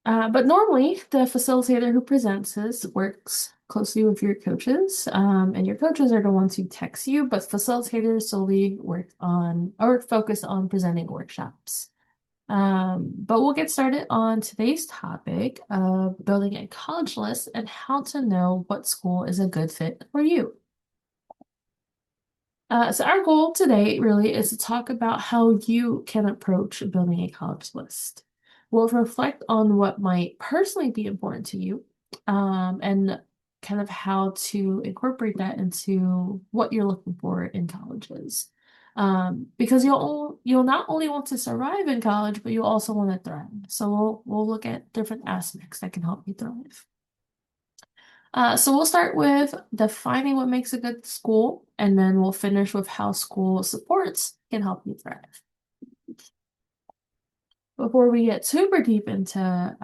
But normally, the facilitator who presents this works closely with your coaches, and your coaches are the ones who text you, but facilitators solely work on or focus on presenting workshops. But we'll get started on today's topic of building a college list and how to know what school is a good fit for you. So our goal today really is to talk about how you can approach building a college list. We'll reflect on what might personally be important to you, and kind of how to incorporate that into what you're looking for in colleges. Because you'll not only want to survive in college, but you'll also want to thrive. So we'll look at different aspects that can help you thrive. So we'll start with defining what makes a good school, and then we'll finish with how school supports can help you thrive. Before we get super deep into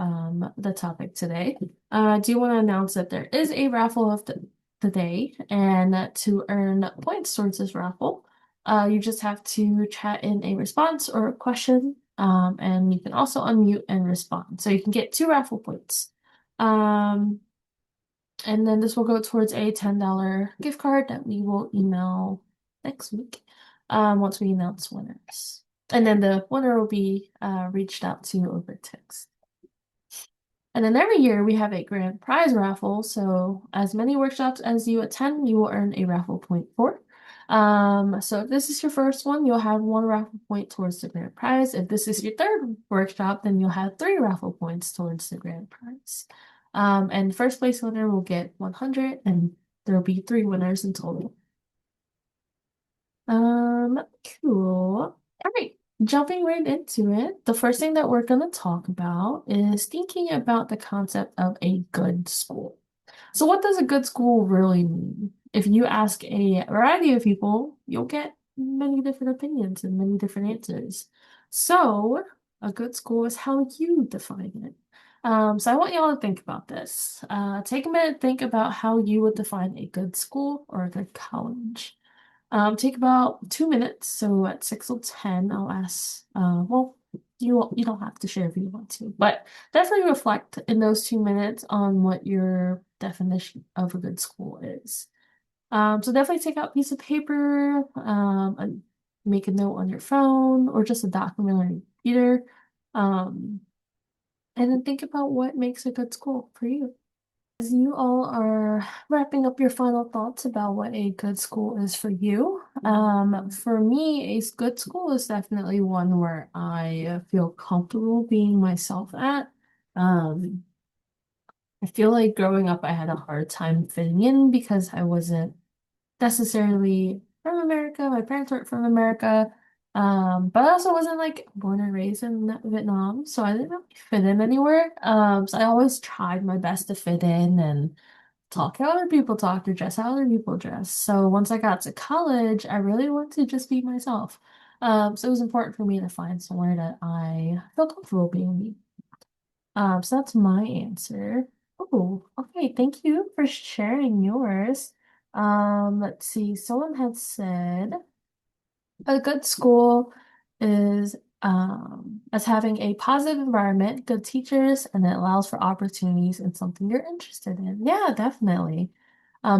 the topic today, I do want to announce that there is a raffle of the day, and to earn points towards this raffle, you just have to chat in a response or a question, and you can also unmute and respond. So you can get two raffle points. Um, And then this will go towards a $10 gift card that we will email next week, once we announce winners. And then the winner will be reached out to over text. And then every year we have a grand prize raffle. So as many workshops as you attend, you will earn a raffle point for. So if this is your first one, you'll have one raffle point towards the grand prize. If this is your third workshop, then you'll have three raffle points towards the grand prize. And first place winner will get 100, and there will be three winners in total. Cool. All right, jumping right into it. The first thing that we're going to talk about is thinking about the concept of a good school. So what does a good school really mean? If you ask a variety of people, you'll get many different opinions and many different answers. So a good school is how you define it. So I want y'all to think about this. Take a minute, think about how you would define a good school or a good college. Take about 2 minutes. So at 6 till 10, I'll ask, well, you don't have to share if you want to, but definitely reflect in those 2 minutes on what your definition of a good school is. So definitely take out a piece of paper, and make a note on your phone or just a document on your computer. Um, and then think about what makes a good school for you. As you all are wrapping up your final thoughts about what a good school is for you, for me, a good school is definitely one where I feel comfortable being myself at. Um, I feel like growing up, I had a hard time fitting in because I wasn't necessarily from America. My parents weren't from America. But I also wasn't like born and raised in Vietnam, so I didn't really fit in anywhere. So I always tried my best to fit in and talk how other people talk or dress how other people dress. So once I got to college, I really wanted to just be myself. So it was important for me to find somewhere that I feel comfortable being me. So that's my answer. Oh, okay. Thank you for sharing yours. Let's see. Someone had said a good school is as having a positive environment, good teachers, and it allows for opportunities in something you're interested in. Yeah, definitely.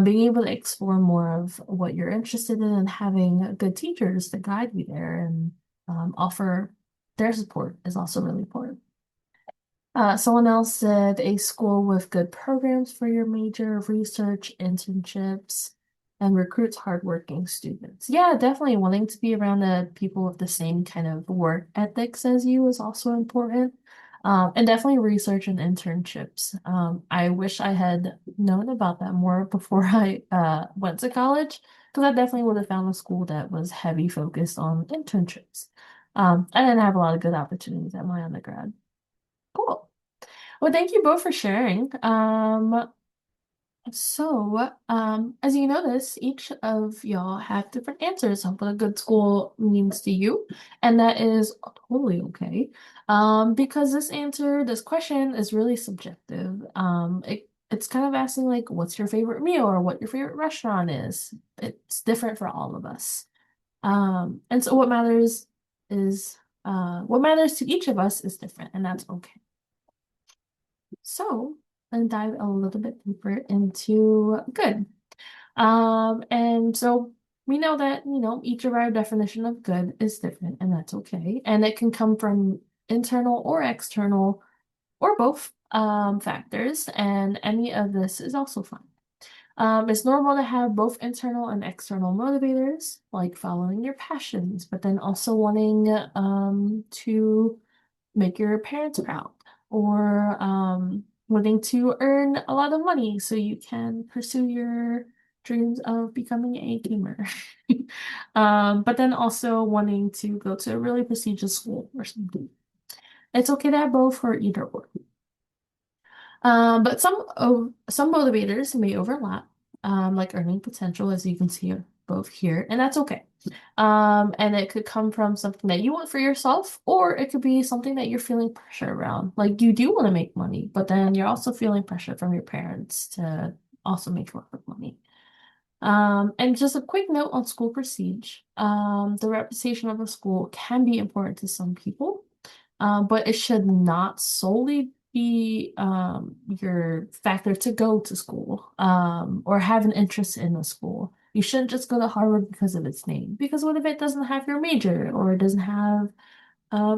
Being able to explore more of what you're interested in and having good teachers to guide you there and offer their support is also really important. Someone else said a school with good programs for your major, research, internships, and recruits hardworking students. Yeah, definitely wanting to be around the people with the same kind of work ethics as you is also important. And definitely research and internships. I wish I had known about that more before I went to college, because I definitely would have found a school that was heavy focused on internships. I didn't have a lot of good opportunities at my undergrad. Cool. Well, thank you both for sharing. As you notice, each of y'all have different answers of what a good school means to you, and that is totally okay. Because this question is really subjective. It's kind of asking like, what's your favorite meal or what your favorite restaurant is. It's different for all of us. And so what matters to each of us is different, and that's okay. So, and dive a little bit deeper into good. And so we know that, each of our definition of good is different, and that's okay. And it can come from internal or external or both factors, and any of this is also fine. It's normal to have both internal and external motivators, like following your passions, but then also wanting to make your parents proud or wanting to earn a lot of money so you can pursue your dreams of becoming a gamer. But then also wanting to go to a really prestigious school or something. It's okay to have both or either or. But some motivators may overlap, like earning potential, as you can see both here, and that's okay. And it could come from something that you want for yourself, or it could be something that you're feeling pressure around. Like you do want to make money, but then you're also feeling pressure from your parents to also make a lot of money. And just a quick note on school prestige. The reputation of a school can be important to some people, but it should not solely be your factor to go to school or have an interest in the school. You shouldn't just go to Harvard because of its name. Because what if it doesn't have your major or it doesn't have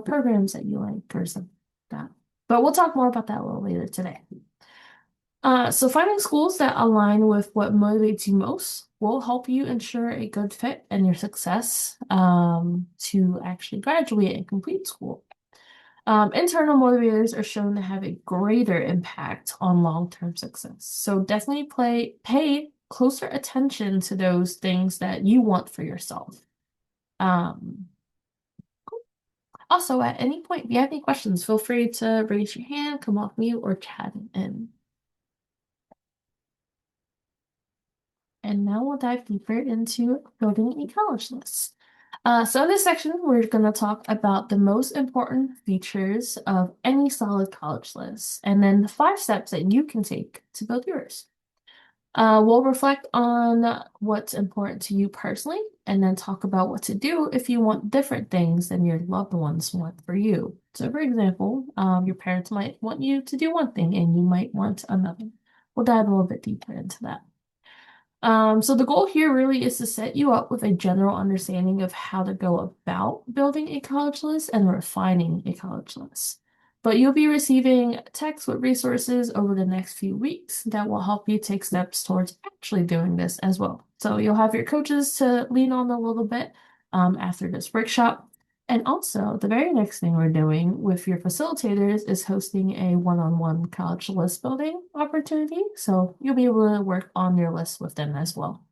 programs that you like or something like that? But we'll talk more about that a little later today. So finding schools that align with what motivates you most will help you ensure a good fit and your success to actually graduate and complete school. Internal motivators are shown to have a greater impact on long-term success. So definitely pay closer attention to those things that you want for yourself. Um, Also, at any point, if you have any questions, feel free to raise your hand, come off mute, or chat in. And now we'll dive deeper into building a college list. So in this section, we're going to talk about the most important features of any solid college list, and then the 5 steps that you can take to build yours. We'll reflect on what's important to you personally, and then talk about what to do if you want different things than your loved ones want for you. So, for example, your parents might want you to do one thing, and you might want another. We'll dive a little bit deeper into that. So the goal here really is to set you up with a general understanding of how to go about building a college list and refining a college list. But you'll be receiving texts with resources over the next few weeks that will help you take steps towards actually doing this as well. So you'll have your coaches to lean on a little bit after this workshop. And also, the very next thing we're doing with your facilitators is hosting a one-on-one college list building opportunity. So you'll be able to work on your list with them as well.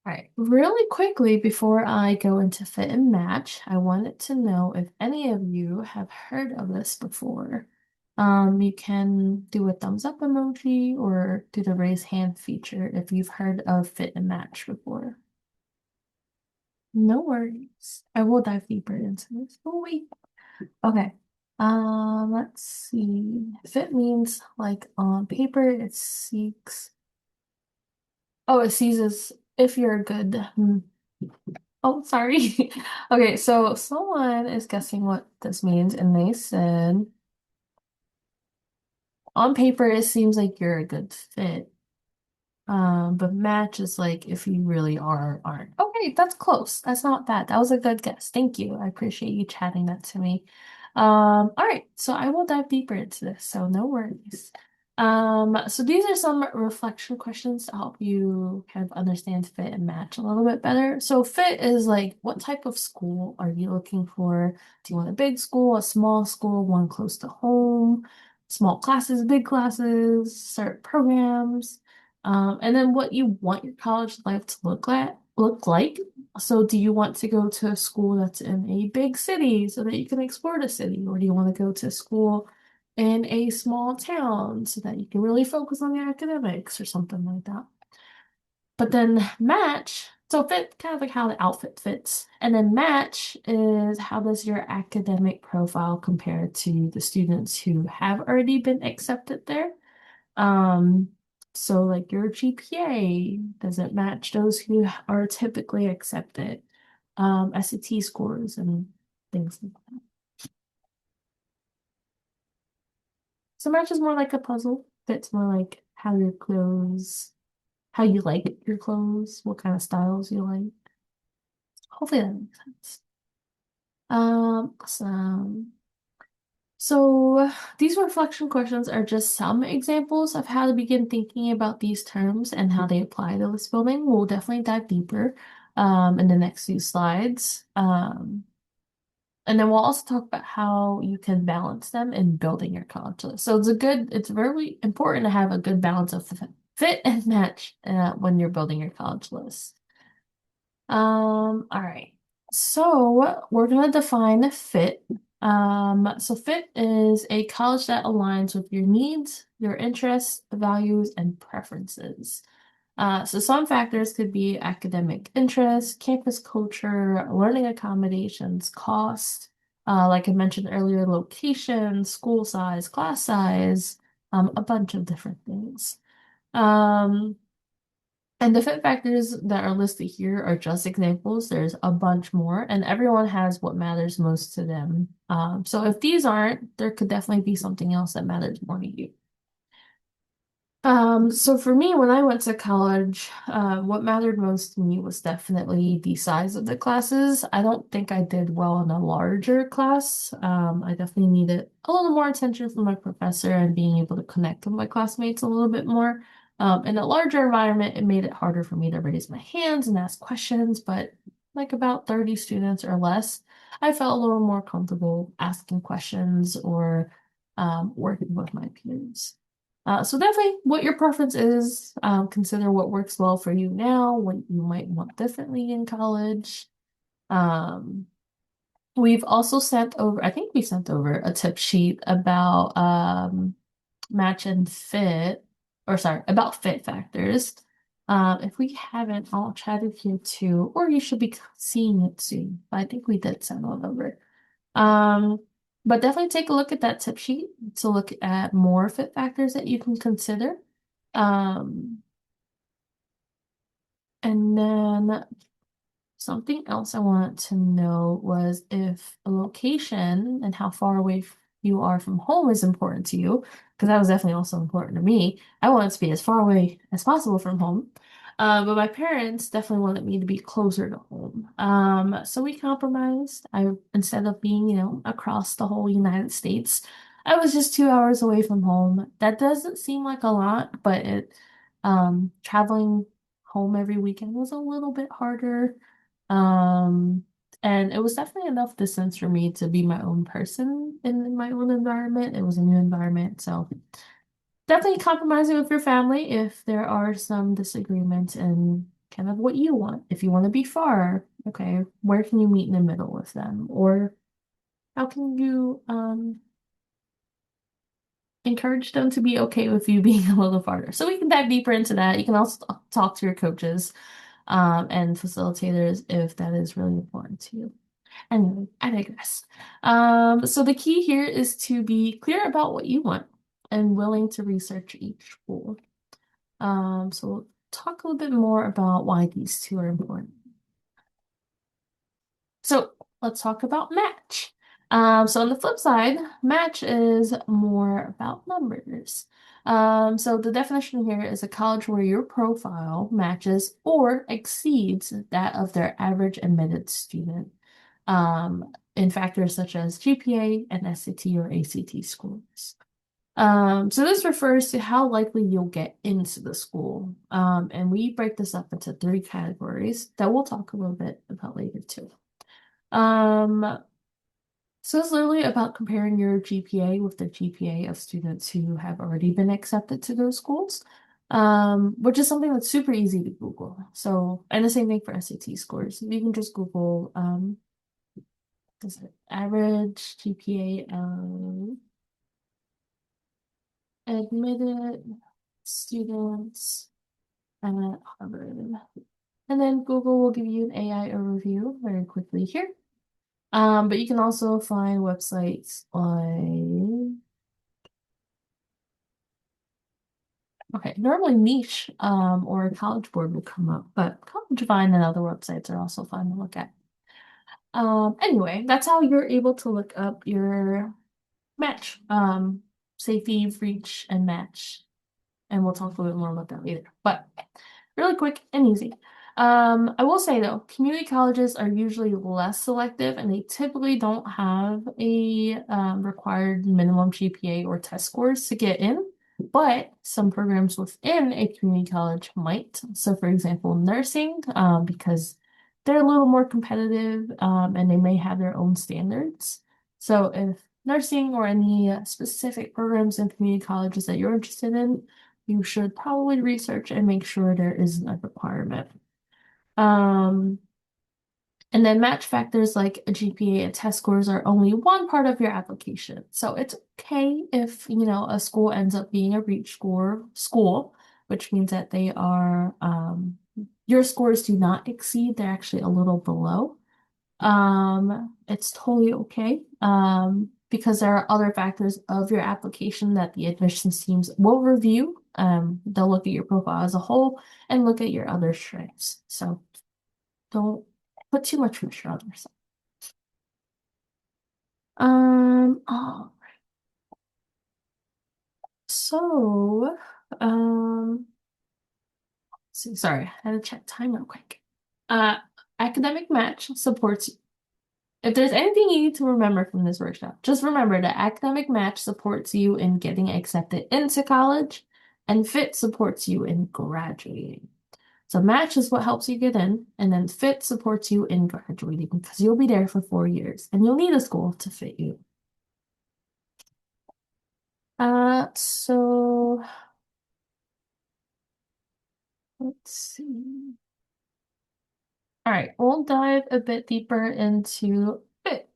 All right, really quickly before I go into fit and match, I wanted to know if any of you have heard of this before. You can do a thumbs up emoji or do the raise hand feature if you've heard of fit and match before. No worries. I will dive deeper into this. Oh, wait. Okay. Let's see. Fit means like on paper, it seeks. Oh, it seizes if you're good. Oh, sorry. Okay, so someone is guessing what this means, and they said on paper it seems like you're a good fit. But match is like if you really are or aren't. Okay, that's close. That's not bad. That was a good guess. Thank you. I appreciate you chatting that to me. All right, so I will dive deeper into this, so no worries. So these are some reflection questions to help you kind of understand fit and match a little bit better. So fit is like, what type of school are you looking for? Do you want a big school, a small school, one close to home, small classes, big classes, certain programs? And then what you want your college life to look like. So do you want to go to a school that's in a big city so that you can explore the city? Or do you want to go to school in a small town so that you can really focus on your academics or something like that? But then match, so fit kind of like how the outfit fits. And then match is how does your academic profile compare to the students who have already been accepted there? Um, so like your GPA, does it match those who are typically accepted? SAT scores and things like that. So match is more like a puzzle. Fit's more like how you like your clothes, what kind of styles you like. Hopefully that makes sense. Awesome. So these reflection questions are just some examples of how to begin thinking about these terms and how they apply to list building. We'll definitely dive deeper in the next few slides. And then we'll also talk about how you can balance them in building your college list. So it's very important to have a good balance of fit and match when you're building your college list. All right. So we're gonna define fit. So fit is a college that aligns with your needs, your interests, values, and preferences. So some factors could be academic interest, campus culture, learning accommodations, cost, like I mentioned earlier, location, school size, class size, a bunch of different things. Um, and the fit factors that are listed here are just examples. There's a bunch more, and everyone has what matters most to them. So if these aren't, there could definitely be something else that matters more to you. So for me, when I went to college, what mattered most to me was definitely the size of the classes. I don't think I did well in a larger class. I definitely needed a little more attention from my professor and being able to connect with my classmates a little bit more. In a larger environment, it made it harder for me to raise my hands and ask questions, but like about 30 students or less, I felt a little more comfortable asking questions or working with my peers. So definitely what your preference is, consider what works well for you now, what you might want differently in college. Um, we've also sent over, I think we sent over a tip sheet about match and fit, or sorry, about fit factors. If we haven't, I'll chat it here too, or you should be seeing it soon. But I think we did send one over. Um, but definitely take a look at that tip sheet to look at more fit factors that you can consider. Um, and then something else I wanted to know was if a location and how far away you are from home is important to you, because that was definitely also important to me. I wanted to be as far away as possible from home. But my parents definitely wanted me to be closer to home. So we compromised. Instead of being, across the whole United States, I was just 2 hours away from home. That doesn't seem like a lot, but traveling home every weekend was a little bit harder. Um, and it was definitely enough distance for me to be my own person in my own environment. It was a new environment, so definitely compromising with your family if there are some disagreements in kind of what you want. If you want to be far, okay, where can you meet in the middle with them? Or how can you encourage them to be okay with you being a little farther? So we can dive deeper into that. You can also talk to your coaches and facilitators if that is really important to you. Anyway, I digress. So the key here is to be clear about what you want and willing to research each school. So we'll talk a little bit more about why these two are important. So let's talk about match. So on the flip side, match is more about numbers. So the definition here is a college where your profile matches or exceeds that of their average admitted student in factors such as GPA and SAT or ACT scores. So this refers to how likely you'll get into the school. And we break this up into three categories that we'll talk a little bit about later too. Um, so it's literally about comparing your GPA with the GPA of students who have already been accepted to those schools, which is something that's super easy to Google. So, and the same thing for SAT scores. You can just Google, is it average GPA of admitted students at Harvard. And then Google will give you an AI overview very quickly here. But you can also find websites like, okay, normally Niche, or College Board will come up, but College Vine and other websites are also fun to look at. Anyway, that's how you're able to look up your match. safety, reach, and match. And we'll talk a little bit more about that later. But really quick and easy. I will say though, community colleges are usually less selective and they typically don't have a required minimum GPA or test scores to get in, but some programs within a community college might. So for example, nursing, because they're a little more competitive and they may have their own standards. So if nursing or any specific programs in community colleges that you're interested in, you should probably research and make sure there isn't a requirement. Um, and then match factors like a GPA and test scores are only one part of your application. So it's okay if, a school ends up being a reach score school, which means that they are, your scores do not exceed, they're actually a little below. It's totally okay. Because there are other factors of your application that the admissions teams will review. They'll look at your profile as a whole and look at your other strengths. So don't put too much pressure on yourself. Oh, so, um, sorry, I had to check time real quick. Uh, Academic Match supports. If there's anything you need to remember from this workshop, just remember that Academic Match supports you in getting accepted into college, and FIT supports you in graduating. So Match is what helps you get in, and then FIT supports you in graduating because you'll be there for 4 years, and you'll need a school to fit you. So let's see. All right, we'll dive a bit deeper into FIT.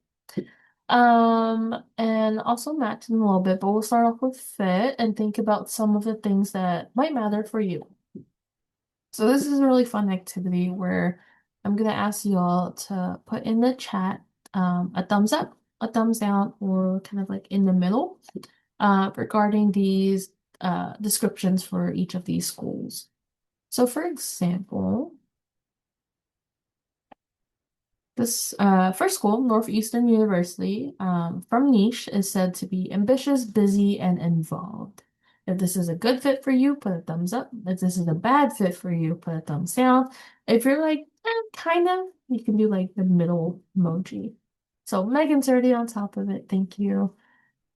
And also match in a little bit, but we'll start off with fit and think about some of the things that might matter for you. So this is a really fun activity where I'm gonna ask you all to put in the chat a thumbs up, a thumbs down, or kind of like in the middle regarding these descriptions for each of these schools. So for example, this first school, Northeastern University, from niche, is said to be ambitious, busy, and involved. If this is a good fit for you, put a thumbs up. If this is a bad fit for you, put a thumbs down. If you're like, kind of, you can do like the middle emoji. So Megan's already on top of it. Thank you.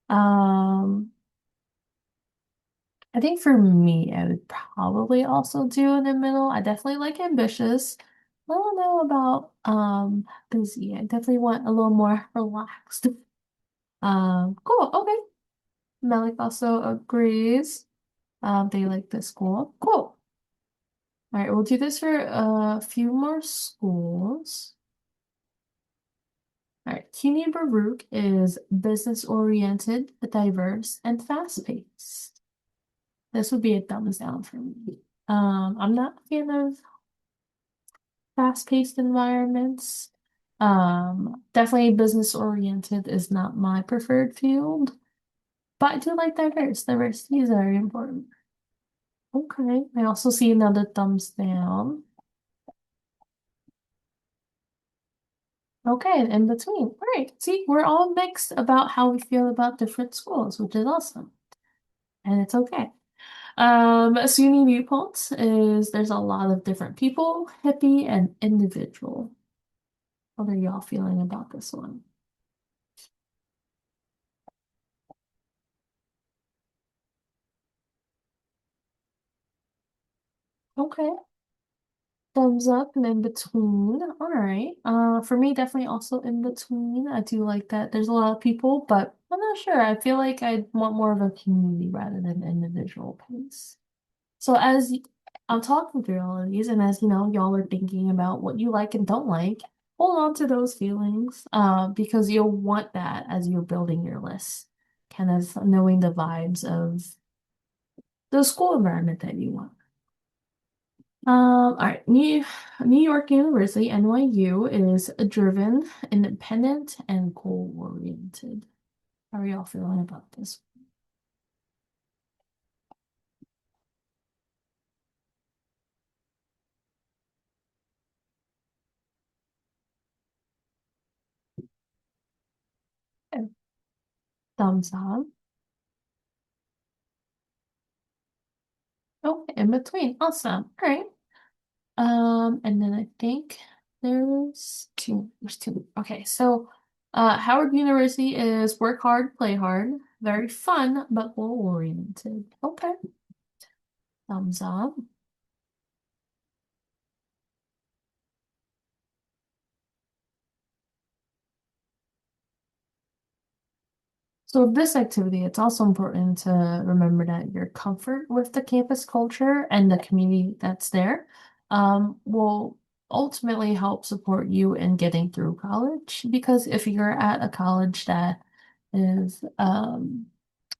Um, I think for me, I would probably also do in the middle. I definitely like ambitious. I don't know about busy. I definitely want a little more relaxed. Cool. Okay. Malik also agrees. They like this school. Cool. All right, we'll do this for a few more schools. All right, CUNY Baruch is business oriented, diverse, and fast paced. This would be a thumbs down for me. I'm not a fan of fast-paced environments. Definitely business oriented is not my preferred field, but I do like diverse. Diversity is very important. Okay, I also see another thumbs down. Okay, in between. All right, see, we're all mixed about how we feel about different schools, which is awesome. And it's okay. SUNY viewpoints is there's a lot of different people, hippie and individual. What are y'all feeling about this one? Okay. Thumbs up and in between. All right. For me, definitely also in between. I do like that. There's a lot of people, but I'm not sure. I feel like I want more of a community rather than individual pace. So I'm talking through all of these, and as y'all are thinking about what you like and don't like, hold on to those feelings, because you'll want that as you're building your list, kind of knowing the vibes of the school environment that you want. All right, New York University, NYU, is driven, independent, and goal-oriented. How are y'all feeling about this? Okay. Thumbs up. Okay, in between. Awesome. All right. And then I think there's two. Okay, so Howard University is work hard, play hard, very fun, but goal oriented. Okay, thumbs up. So with this activity, it's also important to remember that your comfort with the campus culture and the community that's there will ultimately help support you in getting through college. Because if you're at a college that is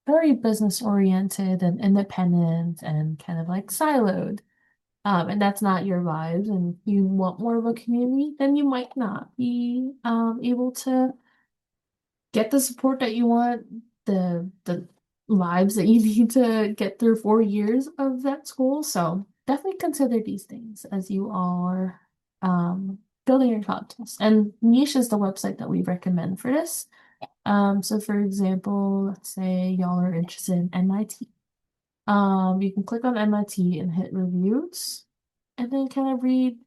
very business oriented and independent and kind of like siloed, and that's not your vibes, and you want more of a community, then you might not be able to get the support that you want, the lives that you need to get through 4 years of that school. So definitely consider these things as you are building your contest. And Niche is the website that we recommend for this. So for example, let's say y'all are interested in MIT. You can click on MIT and hit reviews, and then kind of read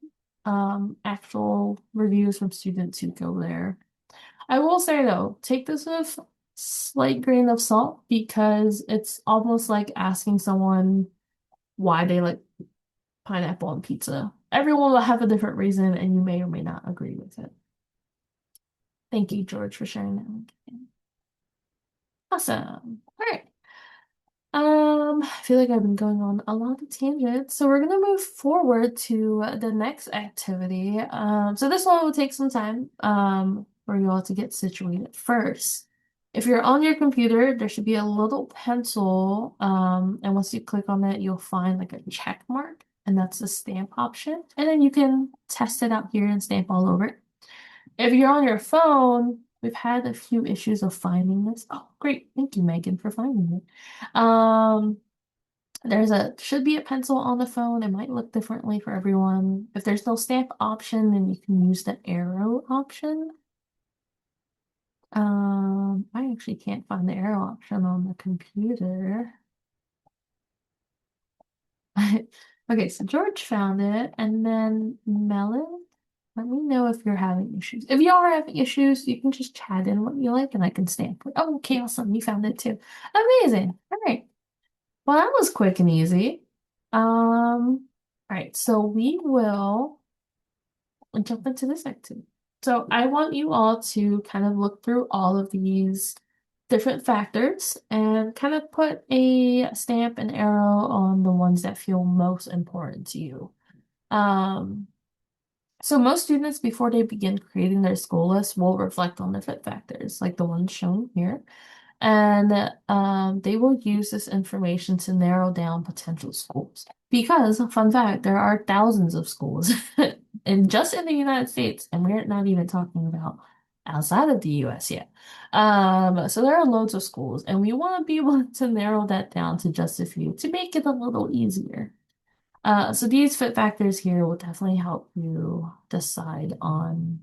actual reviews from students who go there. I will say though, take this with slight grain of salt because it's almost like asking someone why they like pineapple on pizza. Everyone will have a different reason, and you may or may not agree with it. Thank you, George, for sharing that. Awesome. All right. I feel like I've been going on a lot of tangents, so we're gonna move forward to the next activity. So this one will take some time, for you all to get situated first. If you're on your computer, there should be a little pencil, and once you click on it, you'll find like a check mark, and that's the stamp option. And then you can test it out here and stamp all over it. If you're on your phone, we've had a few issues of finding this. Oh, great. Thank you, Megan, for finding it. Should be a pencil on the phone. It might look differently for everyone. If there's no stamp option, then you can use the arrow option. I actually can't find the arrow option on the computer. Okay, so George found it, and then Melon, let me know if you're having issues. If you are having issues, you can just chat in what you like, and I can stamp it. Oh, okay, awesome, you found it too. Amazing. All right. Well, that was quick and easy. All right, so we will jump into this activity. So I want you all to kind of look through all of these different factors and kind of put a stamp and arrow on the ones that feel most important to you. Um, so most students, before they begin creating their school list, will reflect on the fit factors, like the ones shown here. And they will use this information to narrow down potential schools. Because, fun fact, there are thousands of schools and just in the United States, and we're not even talking about outside of the US yet. So there are loads of schools, and we want to be able to narrow that down to just a few to make it a little easier. So these fit factors here will definitely help you decide on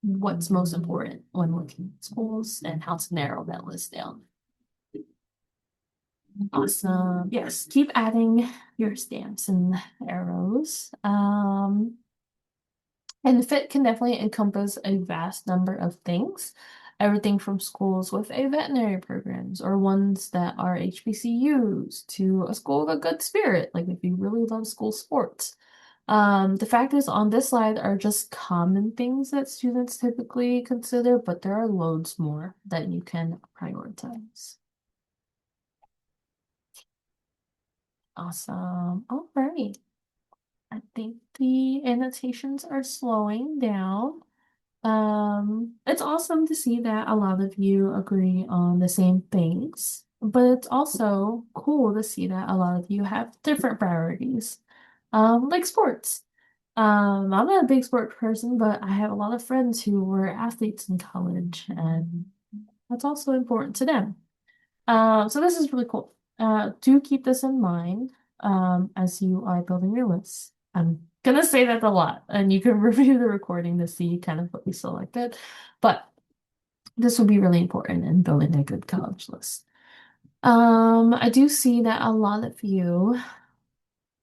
what's most important when looking at schools and how to narrow that list down. Awesome. Yes, keep adding your stamps and arrows. And fit can definitely encompass a vast number of things. Everything from schools with a veterinary programs or ones that are HBCUs to a school with a good spirit, like if you really love school sports. The factors on this slide are just common things that students typically consider, but there are loads more that you can prioritize. Awesome. All right. I think the annotations are slowing down. It's awesome to see that a lot of you agree on the same things, but it's also cool to see that a lot of you have different priorities. Like sports. I'm not a big sport person, but I have a lot of friends who were athletes in college, and that's also important to them. So this is really cool. Do keep this in mind as you are building your list. I'm gonna say that a lot, and you can review the recording to see kind of what we selected, but this will be really important in building a good college list. I do see that a lot of you,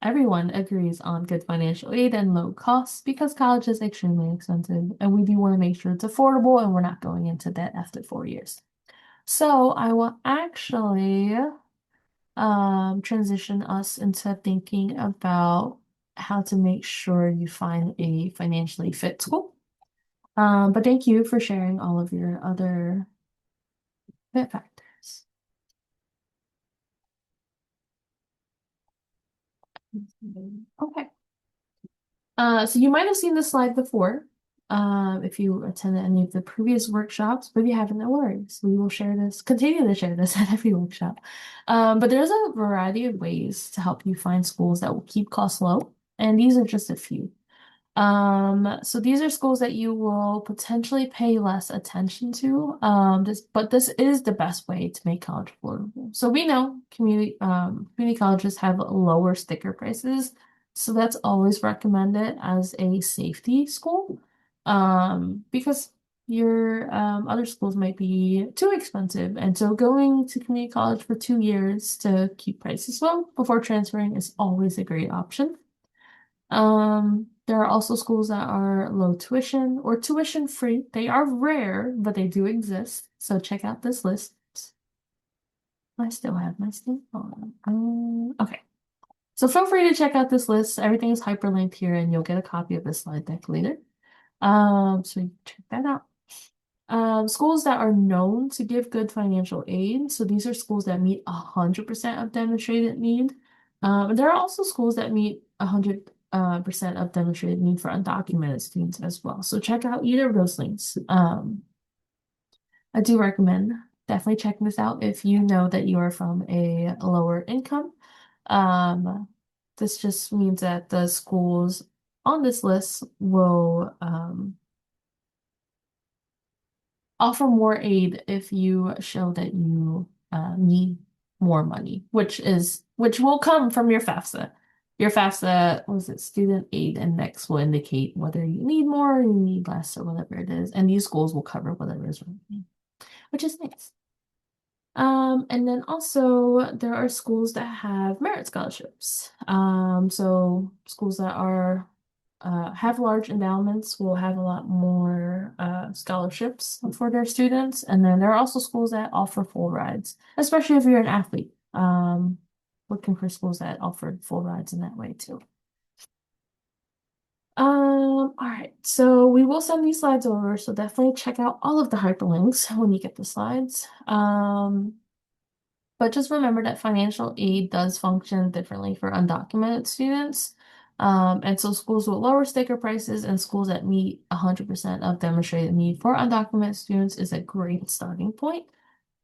everyone agrees on good financial aid and low costs because college is extremely expensive, and we do want to make sure it's affordable and we're not going into debt after 4 years. So I will actually transition us into thinking about how to make sure you find a financially fit school. But thank you for sharing all of your other fit factors. Okay. So you might have seen this slide before, if you attended any of the previous workshops, but if you haven't, no worries. We will share this, continue to share this at every workshop. But there's a variety of ways to help you find schools that will keep costs low, and these are just a few. So these are schools that you will potentially pay less attention to. But this is the best way to make college affordable. So we know community colleges have lower sticker prices, so that's always recommended as a safety school. Because your other schools might be too expensive, and so going to community college for 2 years to keep prices low before transferring is always a great option. There are also schools that are low tuition or tuition free. They are rare, but they do exist. So check out this list. I still have my Steam on. Okay. So feel free to check out this list. Everything is hyperlinked here, and you'll get a copy of this slide deck later. So you check that out. Schools that are known to give good financial aid. So these are schools that meet 100% of demonstrated need. There are also schools that meet 100% of demonstrated need for undocumented students as well. So check out either of those links. I do recommend definitely checking this out if you know that you are from a lower income. This just means that the schools on this list will offer more aid if you show that you need more money, which will come from your FAFSA. Your FAFSA, was it student aid index will indicate whether you need more or you need less or whatever it is. And these schools will cover whatever is remaining, which is nice. And then also there are schools that have merit scholarships. So schools that are have large endowments will have a lot more scholarships for their students. And then there are also schools that offer full rides, especially if you're an athlete. Looking for schools that offer full rides in that way too. All right, so we will send these slides over, so definitely check out all of the hyperlinks when you get the slides. But just remember that financial aid does function differently for undocumented students. And so schools with lower sticker prices and schools that meet 100% of demonstrated need for undocumented students is a great starting point.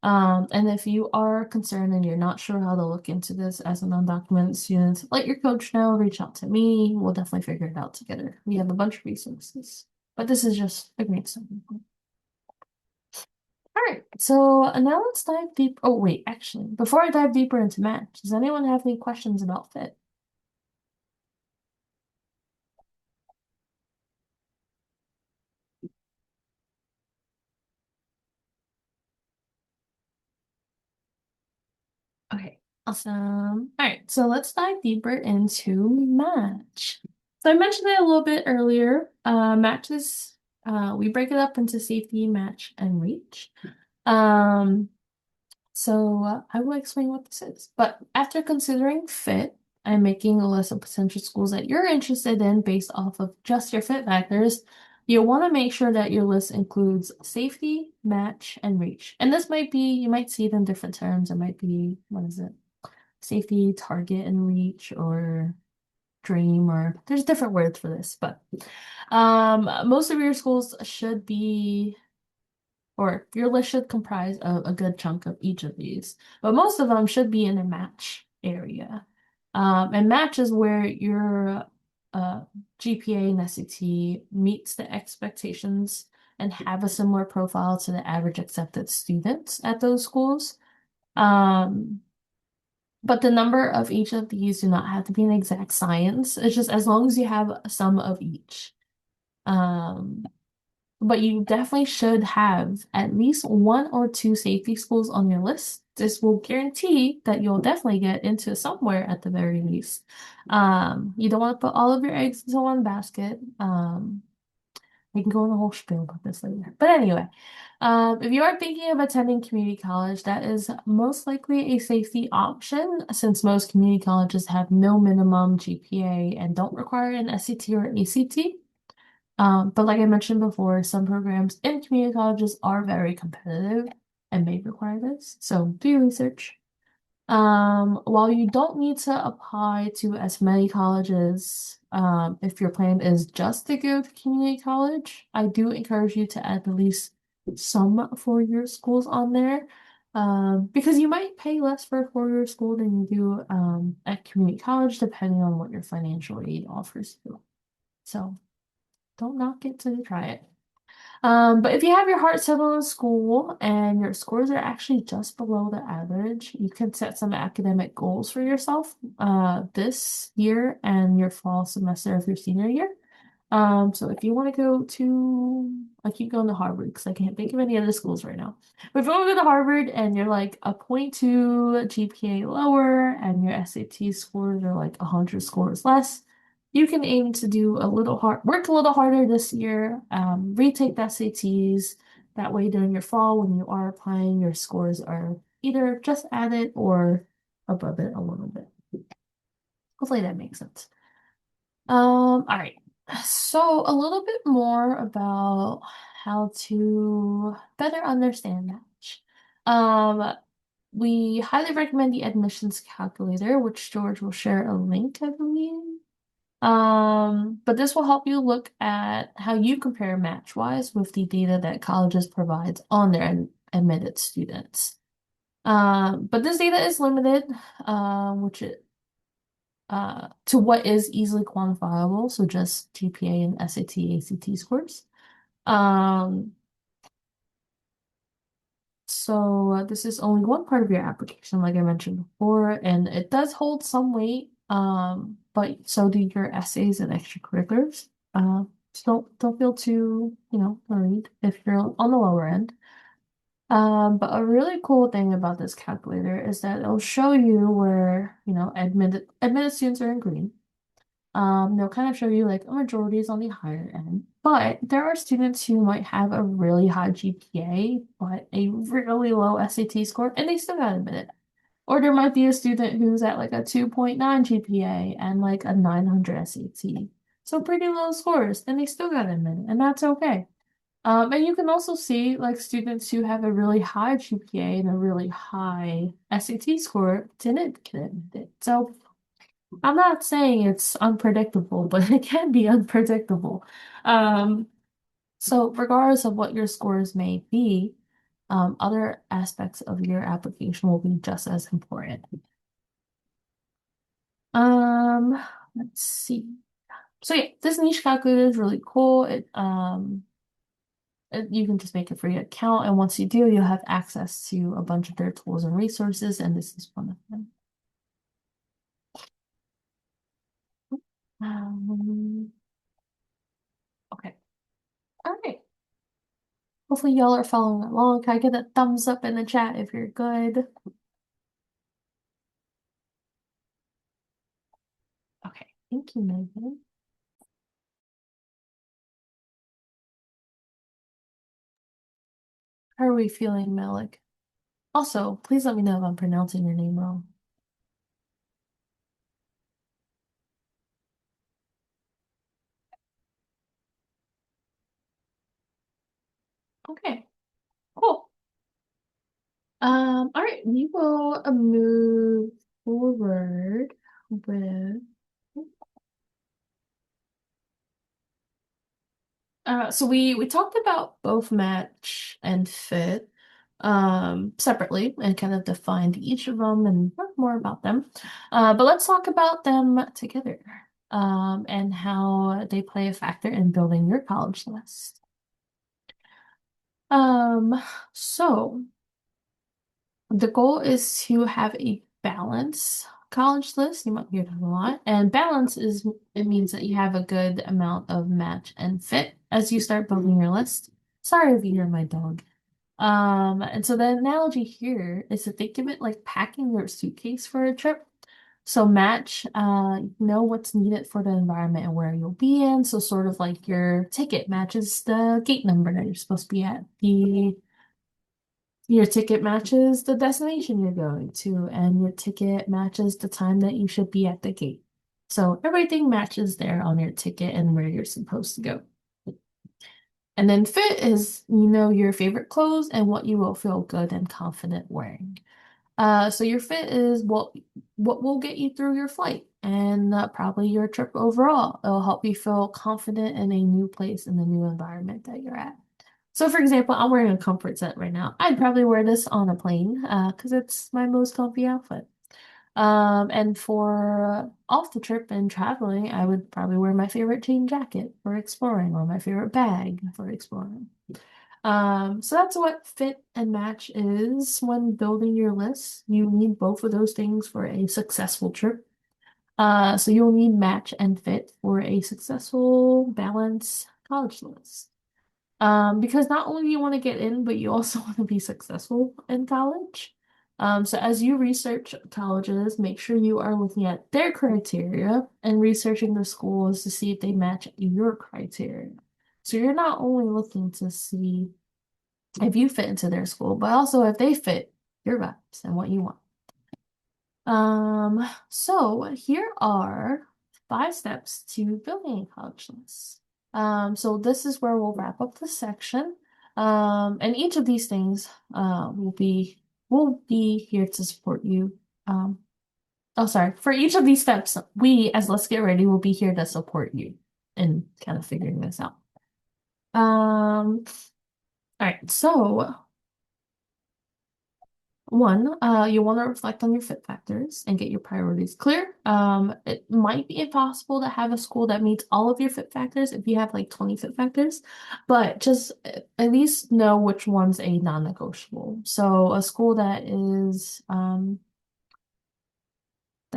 And if you are concerned and you're not sure how to look into this as an undocumented student, let your coach know, reach out to me. We'll definitely figure it out together. We have a bunch of resources, but this is just a great starting point. All right, so now let's dive deep. Oh, wait, actually, before I dive deeper into match, does anyone have any questions about fit? Okay, awesome. All right, so let's dive deeper into match. So I mentioned it a little bit earlier. Match is, we break it up into safety, match, and reach. Um, So I will explain what this is. But after considering fit, I'm making a list of potential schools that you're interested in based off of just your fit factors. You'll want to make sure that your list includes safety, match, and reach. And this might be, you might see it in different terms. It might be, what is it? Safety, target, and reach, or dream, or there's different words for this, but most of your schools should be or your list should comprise a good chunk of each of these, but most of them should be in a match area. And match is where your GPA and SAT meets the expectations and have a similar profile to the average accepted students at those schools. Um, but the number of each of these do not have to be an exact science. It's just as long as you have some of each. Um, but you definitely should have at least one or two safety schools on your list this will guarantee that you'll definitely get into somewhere at the very least. You don't want to put all of your eggs into one basket. We can go on the whole spiel about this later. But anyway, if you are thinking of attending community college, that is most likely a safety option since most community colleges have no minimum GPA and don't require an SAT or ACT. But like I mentioned before, some programs in community colleges are very competitive and may require this. So do your research. While you don't need to apply to as many colleges, if your plan is just to go to community college, I do encourage you to add at least some four-year schools on there. Because you might pay less for a four-year school than you do at community college, depending on what your financial aid offers you. So don't knock it till you try it. But if you have your heart set on a school and your scores are actually just below the average, you can set some academic goals for yourself this year and your fall semester of your senior year. So if you want to go to, I keep going to Harvard because I can't think of any other schools right now. But if you want to go to Harvard and you're like a 0.2 GPA lower and your SAT scores are like 100 scores less, you can aim to do a little work a little harder this year, retake the SATs. That way during your fall when you are applying, your scores are either just at it or above it a little bit. Hopefully that makes sense. All right. So a little bit more about how to better understand Match. Um, we highly recommend the admissions calculator, which George will share a link, I believe. But this will help you look at how you compare match-wise with the data that colleges provides on their admitted students. But this data is limited, which it to what is easily quantifiable, so just GPA and SAT, ACT scores. Um, so this is only one part of your application, like I mentioned before, and it does hold some weight, but so do your essays and extracurriculars. So don't feel too, worried if you're on the lower end. But a really cool thing about this calculator is that it'll show you where, admitted students are in green. They'll kind of show you like a majority is on the higher end, but there are students who might have a really high GPA, but a really low SAT score, and they still got admitted. Or there might be a student who's at like a 2.9 GPA and like a 900 SAT. So pretty low scores, and they still got admitted, and that's okay. And you can also see like students who have a really high GPA and a really high SAT score didn't get admitted. So I'm not saying it's unpredictable, but it can be unpredictable. Um, so regardless of what your scores may be, other aspects of your application will be just as important. Um, let's see. So yeah, this niche calculator is really cool. You can just make a free account, and once you do, you'll have access to a bunch of their tools and resources, and this is one of them. Okay. All right. Hopefully y'all are following along. Can I get a thumbs up in the chat if you're good? Okay, thank you, Megan. How are we feeling, Malik? Also, please let me know if I'm pronouncing your name wrong. Okay, cool. All right, we will move forward with so we talked about both match and fit separately and kind of defined each of them and learned more about them. But let's talk about them together and how they play a factor in building your college list. Um, so the goal is to have a balanced college list. You might hear that a lot. And balance is it means that you have a good amount of match and fit as you start building your list. Sorry if you hear my dog. And so the analogy here is to think of it like packing your suitcase for a trip. So match, know what's needed for the environment and where you'll be in. So sort of like your ticket matches the gate number that you're supposed to be at. Your ticket matches the destination you're going to, and your ticket matches the time that you should be at the gate. So everything matches there on your ticket and where you're supposed to go. And then fit is, your favorite clothes and what you will feel good and confident wearing. So your fit is what will get you through your flight and probably your trip overall. It'll help you feel confident in a new place in the new environment that you're at. So for example, I'm wearing a comfort set right now. I'd probably wear this on a plane because it's my most comfy outfit. And for off the trip and traveling, I would probably wear my favorite jean jacket for exploring or my favorite bag for exploring. So that's what fit and match is when building your list. You need both of those things for a successful trip. So you'll need match and fit for a successful, balanced college list. Because not only do you want to get in, but you also want to be successful in college. So as you research colleges, make sure you are looking at their criteria and researching the schools to see if they match your criteria. So you're not only looking to see if you fit into their school, but also if they fit your vibes and what you want. So here are 5 steps to building a college list. So this is where we'll wrap up the section. And each of these things will be here to support you. Oh, sorry. For each of these steps, we as Let's Get Ready will be here to support you in kind of figuring this out. All right, so one, you want to reflect on your fit factors and get your priorities clear. It might be impossible to have a school that meets all of your fit factors if you have like 20 fit factors, but just at least know which one's a non-negotiable. So a school that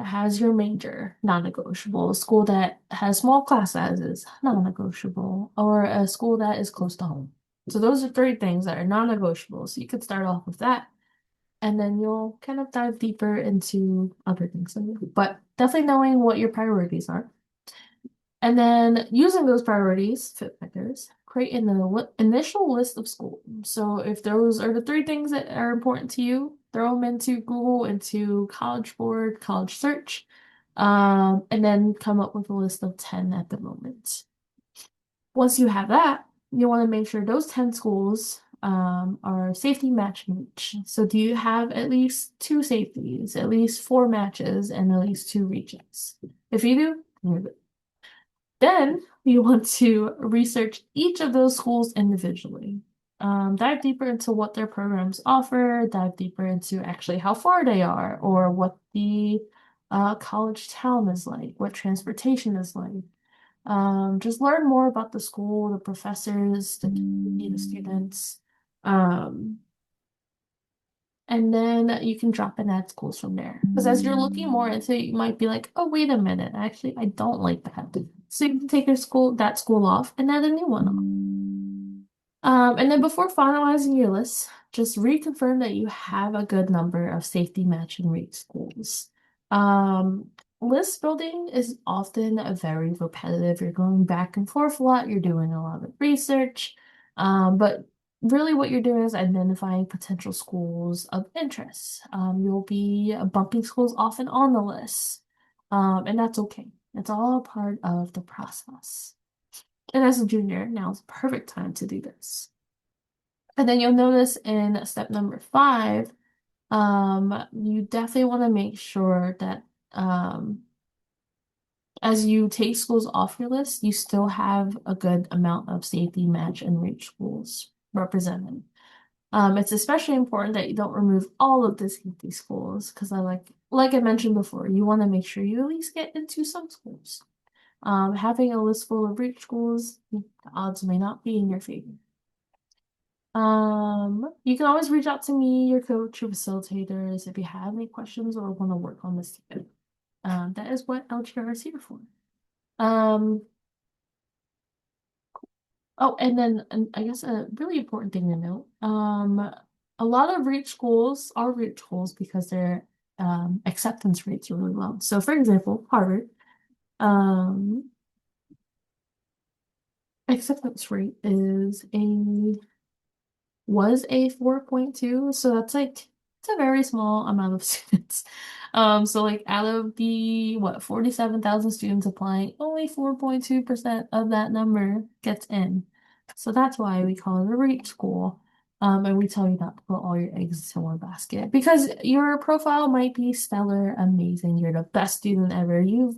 has your major, non-negotiable. A school that has small class sizes, non-negotiable, or a school that is close to home. So those are 3 things that are non-negotiable. So you could start off with that and then you'll kind of dive deeper into other things. But definitely knowing what your priorities are. And then using those priorities, fit factors, create an initial list of schools. So if those are the 3 things that are important to you, throw them into Google, into College Board, College Search, and then come up with a list of 10 at the moment. Once you have that, you want to make sure those 10 schools are safety match reach. So do you have at least 2 safeties, at least 4 matches, and at least 2 reaches? If you do, you're good. Then you want to research each of those schools individually. Dive deeper into what their programs offer, dive deeper into actually how far they are, or what the college town is like, what transportation is like. Just learn more about the school, the professors, the community, the students. Um, and then you can drop and add schools from there. Because as you're looking more into it, you might be like, oh, wait a minute. Actually, I don't like that. So you can take that school off and add a new one on. And then before finalizing your list, just reconfirm that you have a good number of safety match and rate schools. Um, List building is often a very repetitive. You're going back and forth a lot. You're doing a lot of research. But really what you're doing is identifying potential schools of interest. You'll be bumping schools off and on the list. And that's okay. It's all a part of the process. And as a junior, now is the perfect time to do this. And then you'll notice in step number 5, you definitely want to make sure that as you take schools off your list, you still have a good amount of safety match and reach schools represented. It's especially important that you don't remove all of the safety schools because like I mentioned before, you want to make sure you at least get into some schools. Having a list full of reach schools, the odds may not be in your favor. You can always reach out to me, your coach, your facilitators, if you have any questions or want to work on this together. That is what LGR is here for. Um, Oh, and then and I guess a really important thing to note, a lot of REACH schools are REACH schools because their acceptance rates are really low. So for example, Harvard, um, acceptance rate is a was a 4.2, so that's like it's a very small amount of students. So like out of the 47,000 students applying, only 4.2% of that number gets in. So that's why we call it a REACH school. And we tell you not to put all your eggs in one basket because your profile might be stellar, amazing, you're the best student ever. You've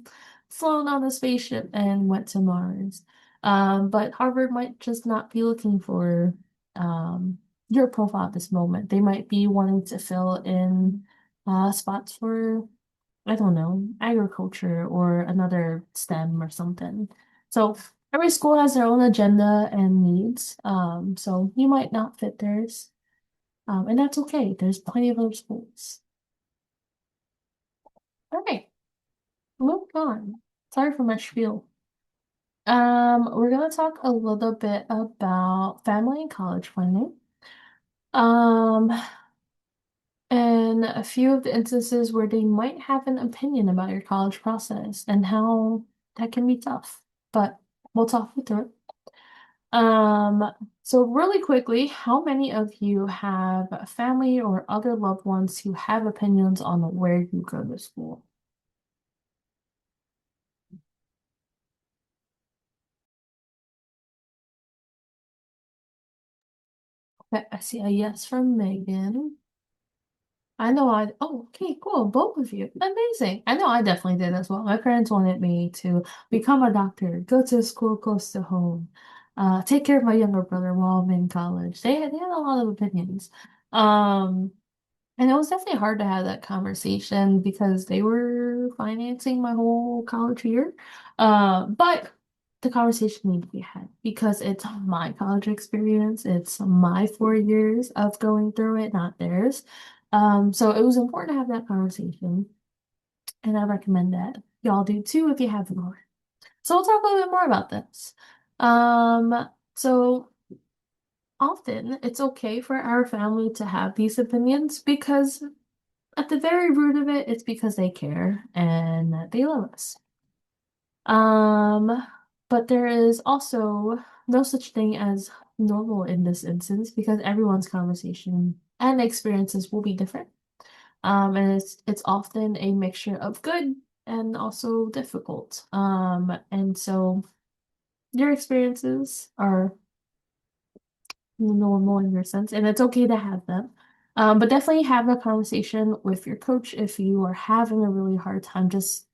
flown on a spaceship and went to Mars. But Harvard might just not be looking for um your profile at this moment. They might be wanting to fill in spots for, I don't know, agriculture or another STEM or something. So every school has their own agenda and needs. So you might not fit theirs. And that's okay. There's plenty of other schools. All right, moving on. Sorry for my spiel. We're gonna talk a little bit about family and college planning. Um, and a few of the instances where they might have an opinion about your college process and how that can be tough. But we'll talk you through it. So really quickly, how many of you have family or other loved ones who have opinions on where you go to school? Okay, I see a yes from Megan. I know oh, okay, cool. Both of you. Amazing. I know I definitely did as well. My parents wanted me to become a doctor, go to a school close to home, take care of my younger brother while I'm in college. They had a lot of opinions. Um, and it was definitely hard to have that conversation because they were financing my whole college year. But the conversation needed to be had because it's my college experience. It's my 4 years of going through it, not theirs. So it was important to have that conversation, and I recommend that y'all do too if you haven't already. So we'll talk a little bit more about this. So often it's okay for our family to have these opinions because at the very root of it, it's because they care and that they love us. Um, but there is also no such thing as normal in this instance because everyone's conversation and experiences will be different. And it's often a mixture of good and also difficult. And so your experiences are normal in your sense, and it's okay to have them. But definitely have a conversation with your coach if you are having a really hard time just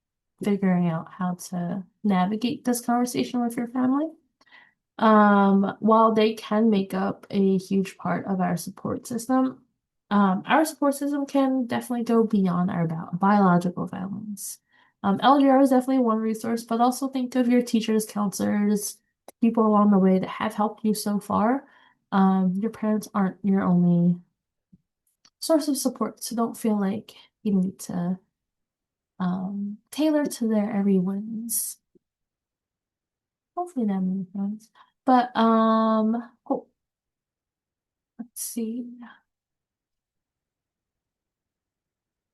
figuring out how to navigate this conversation with your family. While they can make up a huge part of our support system can definitely go beyond our biological families. LDR is definitely one resource, but also think of your teachers, counselors, people along the way that have helped you so far. Your parents aren't your only source of support, so don't feel like you need to tailor to their every whims. Hopefully that makes sense. But cool. Let's see.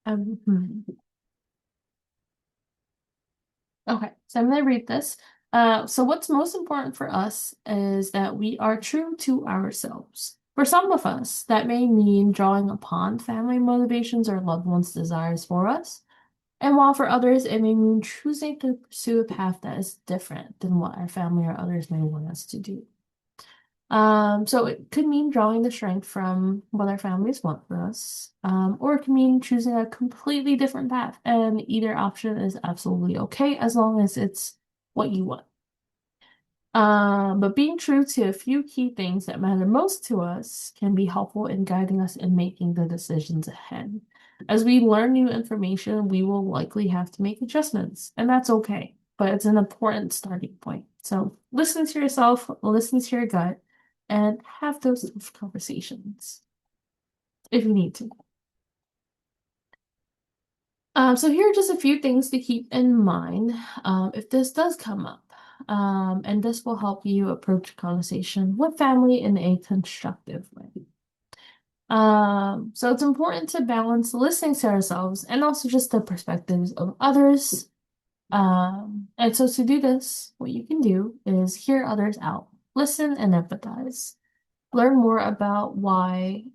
Hmm. Okay, so I'm going to read this. So what's most important for us is that we are true to ourselves. For some of us, that may mean drawing upon family motivations or loved ones' desires for us. And while for others, it may mean choosing to pursue a path that is different than what our family or others may want us to do. So it could mean drawing the strength from what our families want for us, or it can mean choosing a completely different path. And either option is absolutely okay as long as it's what you want. But being true to a few key things that matter most to us can be helpful in guiding us in making the decisions ahead. As we learn new information, we will likely have to make adjustments, and that's okay. But it's an important starting point. So listen to yourself, listen to your gut, and have those tough conversations if you need to. So here are just a few things to keep in mind if this does come up. and this will help you approach conversation with family in a constructive way. So it's important to balance listening to ourselves and also just the perspectives of others. And so to do this, what you can do is hear others out, listen and empathize, learn more about why,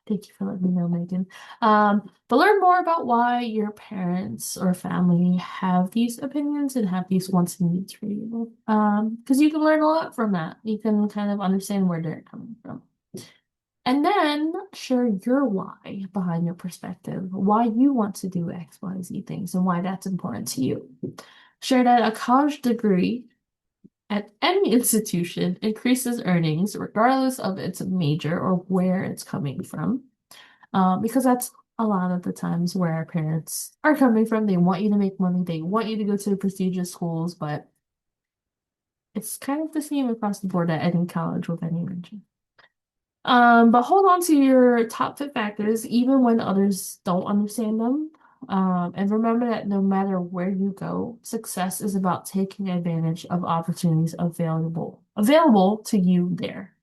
thank you for letting me know, Megan. But learn more about why your parents or family have these opinions and have these wants and needs for you. Because you can learn a lot from that. You can kind of understand where they're coming from. And then share your why behind your perspective, why you want to do X, Y, Z things, and why that's important to you. Share that a college degree at any institution increases earnings regardless of its major or where it's coming from. Because that's a lot of the times where our parents are coming from. They want you to make money, they want you to go to the prestigious schools, but it's kind of the same across the board at any college with any major. But hold on to your top fit factors even when others don't understand them. And remember that no matter where you go, success is about taking advantage of opportunities available to you there.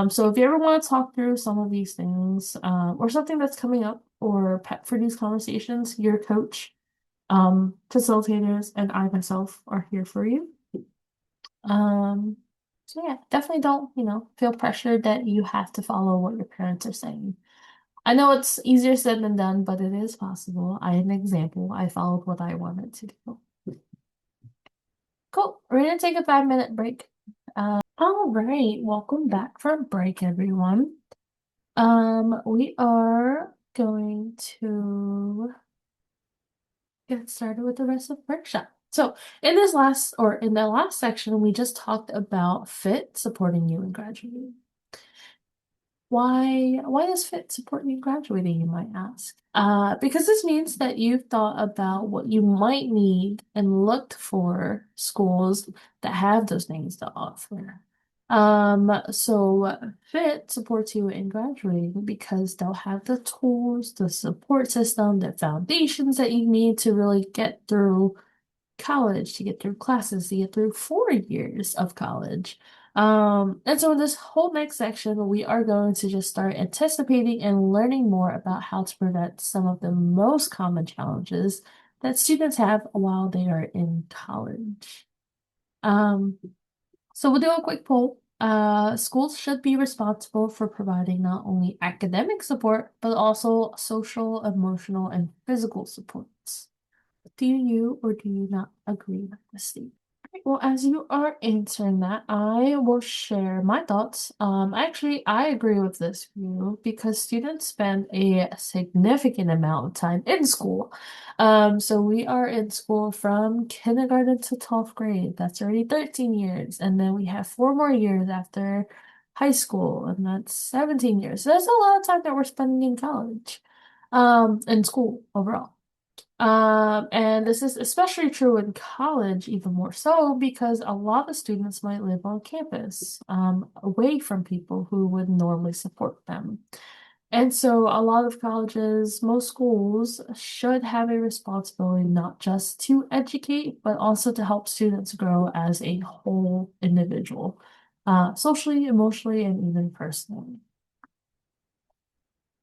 So if you ever want to talk through some of these things, or something that's coming up or prep for these conversations, your coach, facilitators, and I myself are here for you. Um, so yeah, definitely don't, feel pressured that you have to follow what your parents are saying. I know it's easier said than done, but it is possible. I had an example. I followed what I wanted to do. Cool. We're gonna take a 5-minute break. All right, welcome back from break, everyone. We are going to get started with the rest of the workshop. So in the last section, we just talked about FIT supporting you in graduating. Why does FIT support you graduating, you might ask? Because this means that you've thought about what you might need and looked for schools that have those things to offer. So FIT supports you in graduating because they'll have the tools, the support system, the foundations that you need to really get through college, to get through classes, to get through 4 years of college. And so in this whole next section, we are going to just start anticipating and learning more about how to prevent some of the most common challenges that students have while they are in college. Um, so we'll do a quick poll. Schools should be responsible for providing not only academic support, but also social, emotional, and physical supports. Do you or do you not agree with this statement? Well, as you are answering that, I will share my thoughts. Actually, I agree with this view because students spend a significant amount of time in school. So we are in school from kindergarten to 12th grade. That's already 13 years. And then we have 4 more years after high school, and that's 17 years. So that's a lot of time that we're spending in college, in school overall. And this is especially true in college, even more so because a lot of students might live on campus, away from people who would normally support them. And so a lot of colleges, most schools should have a responsibility not just to educate, but also to help students grow as a whole individual, socially, emotionally, and even personally.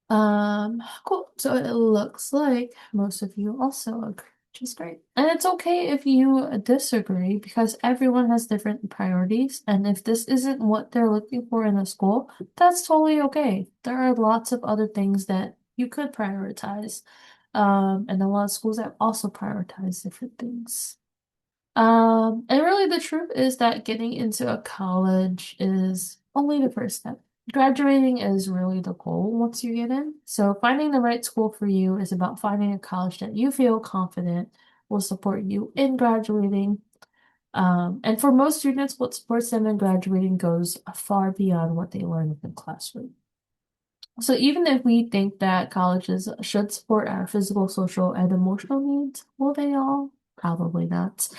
Cool. So it looks like most of you also agree, which is great. And it's okay if you disagree because everyone has different priorities. And if this isn't what they're looking for in a school, that's totally okay. There are lots of other things that you could prioritize. And a lot of schools that also prioritize different things. And really the truth is that getting into a college is only the first step. Graduating is really the goal once you get in. So finding the right school for you is about finding a college that you feel confident will support you in graduating. And for most students, what supports them in graduating goes far beyond what they learn in the classroom. So even if we think that colleges should support our physical, social, and emotional needs, will they all? Probably not.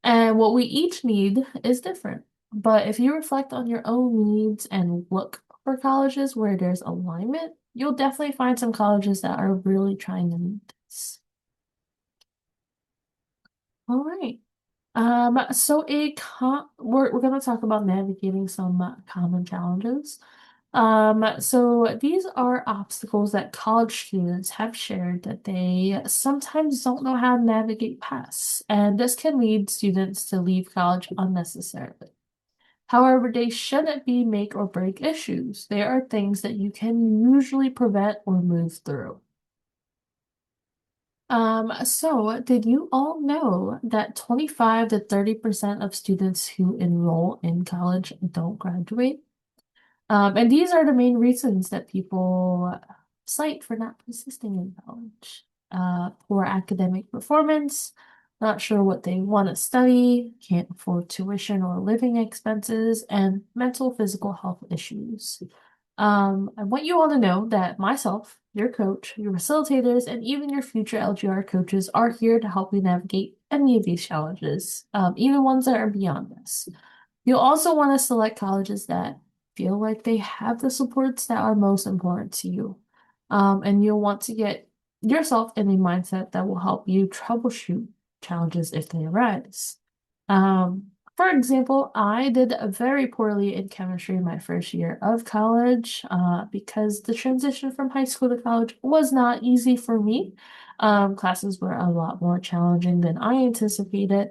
And what we each need is different. But if you reflect on your own needs and look for colleges where there's alignment, you'll definitely find some colleges that are really trying to meet this. All right. We're gonna talk about navigating some common challenges. So these are obstacles that college students have shared that they sometimes don't know how to navigate past, and this can lead students to leave college unnecessarily. However, they shouldn't be make or break issues. They are things that you can usually prevent or move through. So did you all know that 25 to 30% of students who enroll in college don't graduate? And these are the main reasons that people cite for not persisting in college. Poor academic performance, not sure what they want to study, can't afford tuition or living expenses, and mental physical health issues. I want you all to know that myself, your coach, your facilitators, and even your future LGR coaches are here to help you navigate any of these challenges, even ones that are beyond this. You'll also want to select colleges that feel like they have the supports that are most important to you. And you'll want to get yourself in a mindset that will help you troubleshoot challenges if they arise. For example, I did very poorly in chemistry in my first year of college because the transition from high school to college was not easy for me. Classes were a lot more challenging than I anticipated.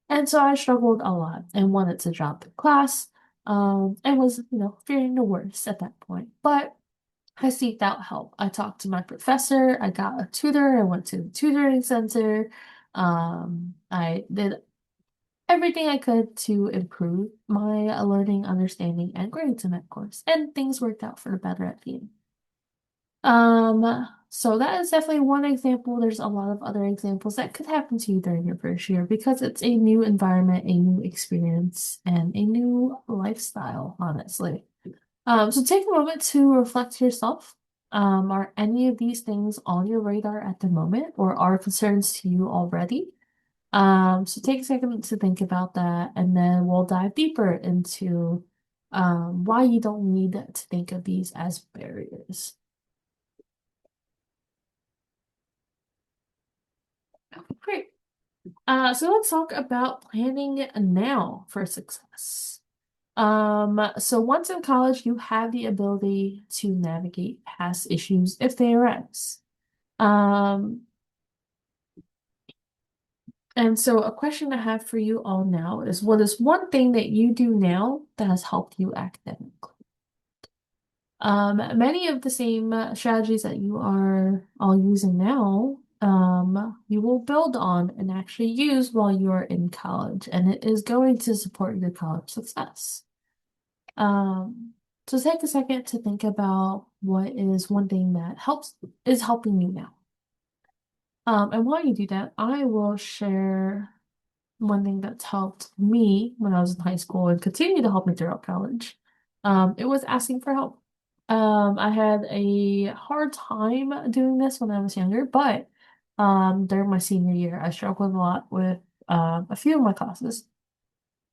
And so I struggled a lot and wanted to drop the class, and was, fearing the worst at that point. But I seeked out help. I talked to my professor, I got a tutor, I went to the tutoring center. I did everything I could to improve my learning, understanding, and grades in that course, and things worked out for the better at the end. So that is definitely one example. There's a lot of other examples that could happen to you during your first year because it's a new environment, a new experience, and a new lifestyle, honestly. So take a moment to reflect to yourself. Are any of these things on your radar at the moment or are concerns to you already? So take a second to think about that, and then we'll dive deeper into why you don't need to think of these as barriers. Great. So let's talk about planning now for success. So once in college, you have the ability to navigate past issues if they arise. Um, and so a question I have for you all now is, what is one thing that you do now that has helped you academically? Many of the same strategies that you are all using now, you will build on and actually use while you are in college, and it is going to support your college success. Um, so take a second to think about what is one thing that is helping you now. And while you do that, I will share one thing that's helped me when I was in high school and continued to help me throughout college. It was asking for help. I had a hard time doing this when I was younger, but during my senior year, I struggled a lot with a few of my classes.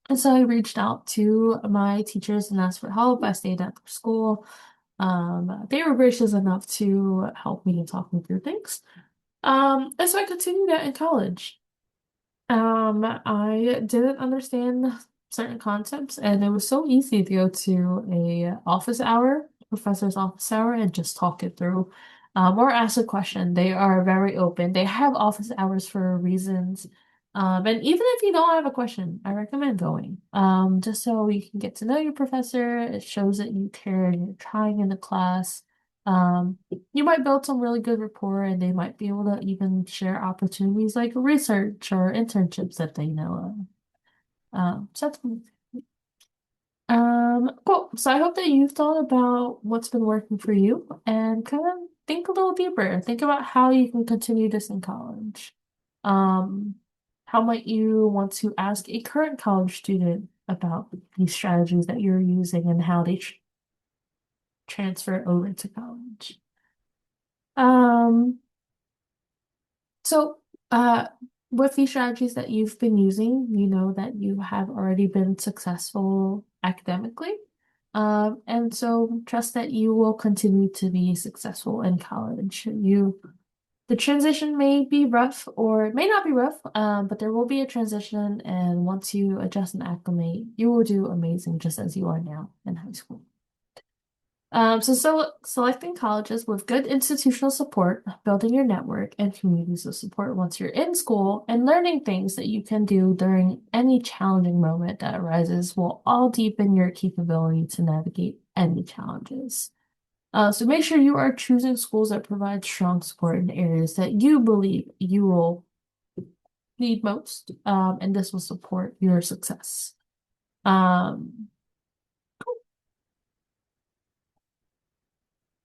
And so I reached out to my teachers and asked for help. I stayed at their school. They were gracious enough to help me and talk me through things. And so I continued that in college. I didn't understand certain concepts, and it was so easy to go to a office hour, professor's office hour, and just talk it through, or ask a question. They are very open. They have office hours for reasons. And even if you don't have a question, I recommend going. Just so you can get to know your professor. It shows that you care and you're trying in the class. Um, you might build some really good rapport and they might be able to even share opportunities like research or internships that they know of. So that's cool. So I hope that you've thought about what's been working for you and kind of think a little deeper. Think about how you can continue this in college. Um, how might you want to ask a current college student about these strategies that you're using and how they transfer over to college? Um, So, uh, with these strategies that you've been using, you know that you have already been successful academically. And so trust that you will continue to be successful in college. The transition may be rough or it may not be rough, but there will be a transition, and once you adjust and acclimate, you will do amazing just as you are now in high school. So selecting colleges with good institutional support, building your network and communities of support once you're in school, and learning things that you can do during any challenging moment that arises will all deepen your capability to navigate any challenges. So make sure you are choosing schools that provide strong support in areas that you believe you will need most, and this will support your success. Um,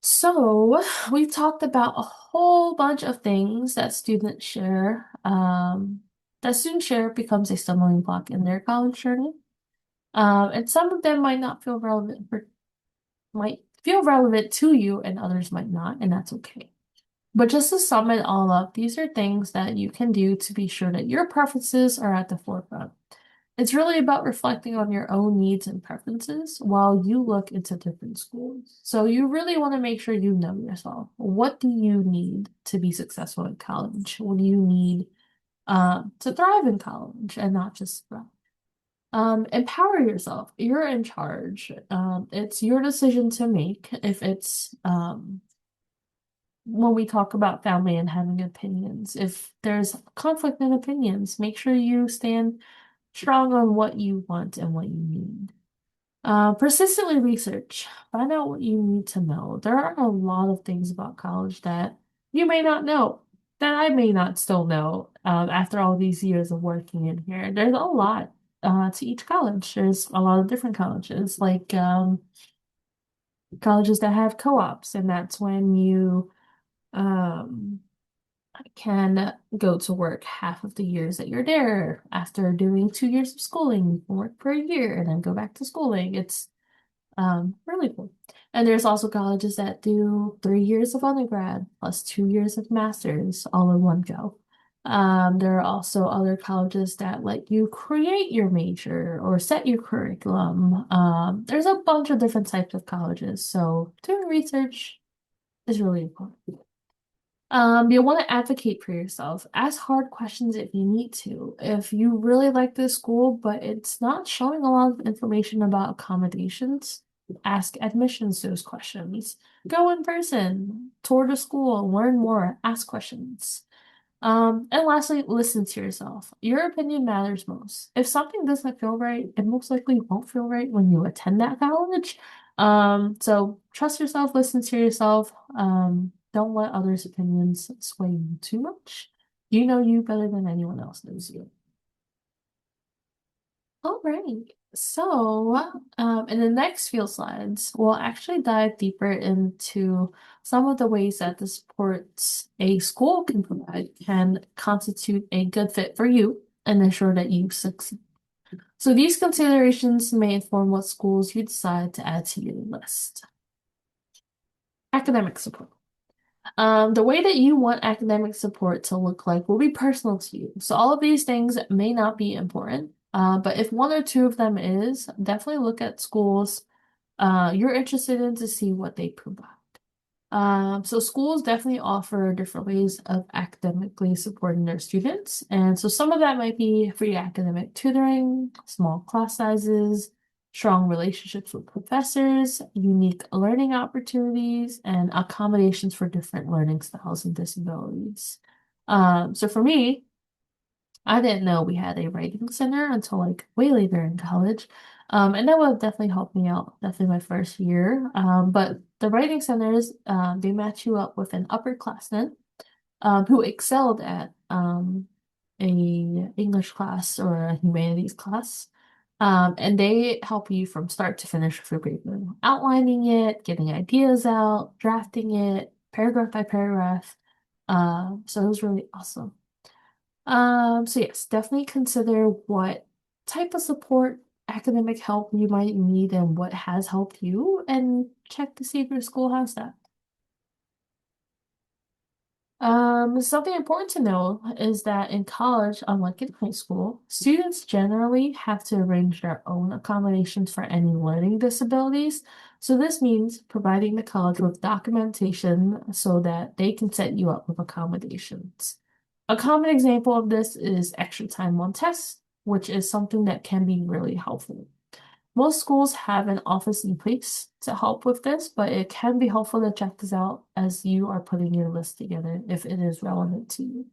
So we talked about a whole bunch of things that students share becomes a stumbling block in their college journey. And some of them might feel relevant to you and others might not, and that's okay. But just to sum it all up, these are things that you can do to be sure that your preferences are at the forefront. It's really about reflecting on your own needs and preferences while you look into different schools. So you really want to make sure you know yourself. What do you need to be successful in college? What do you need to thrive in college and not just thrive? Empower yourself. You're in charge. It's your decision to make if it's when we talk about family and having opinions. If there's conflict in opinions, make sure you stand strong on what you want and what you need. Persistently research. Find out what you need to know. There are a lot of things about college that you may not know, that I may not still know after all these years of working in here. There's a lot to each college. There's a lot of different colleges, like colleges that have co-ops, and that's when you um, can go to work half of the years that you're there. After doing 2 years of schooling, you can work for a year and then go back to schooling. It's really cool. And there's also colleges that do 3 years of undergrad plus 2 years of master's all in one go. There are also other colleges that let you create your major or set your curriculum. There's a bunch of different types of colleges, so doing research is really important. You'll want to advocate for yourself. Ask hard questions if you need to. If you really like this school, but it's not showing a lot of information about accommodations, ask admissions those questions. Go in person, tour the school, learn more, ask questions. And lastly, listen to yourself. Your opinion matters most. If something doesn't feel right, it most likely won't feel right when you attend that college. So trust yourself, listen to yourself. Don't let others' opinions sway you too much. You know you better than anyone else knows you. All right. So, in the next few slides, we'll actually dive deeper into some of the ways that the supports a school can provide can constitute a good fit for you and ensure that you succeed. So these considerations may inform what schools you decide to add to your list. Academic support. The way that you want academic support to look like will be personal to you. So all of these things may not be important, but if one or two of them is, definitely look at schools you're interested in to see what they provide. So schools definitely offer different ways of academically supporting their students. And so some of that might be free academic tutoring, small class sizes, strong relationships with professors, unique learning opportunities, and accommodations for different learning styles and disabilities. So for me, I didn't know we had a writing center until like way later in college. And that would definitely help me out, definitely my first year. But the writing centers, they match you up with an upperclassman who excelled at a English class or a humanities class. And they help you from start to finish with your paper, outlining it, getting ideas out, drafting it, paragraph by paragraph. So it was really awesome. So yes, definitely consider what type of support, academic help you might need and what has helped you, and check to see if your school has that. Something important to know is that in college, unlike in high school, students generally have to arrange their own accommodations for any learning disabilities. So this means providing the college with documentation so that they can set you up with accommodations. A common example of this is extra time on tests, which is something that can be really helpful. Most schools have an office in place to help with this, but it can be helpful to check this out as you are putting your list together if it is relevant to you.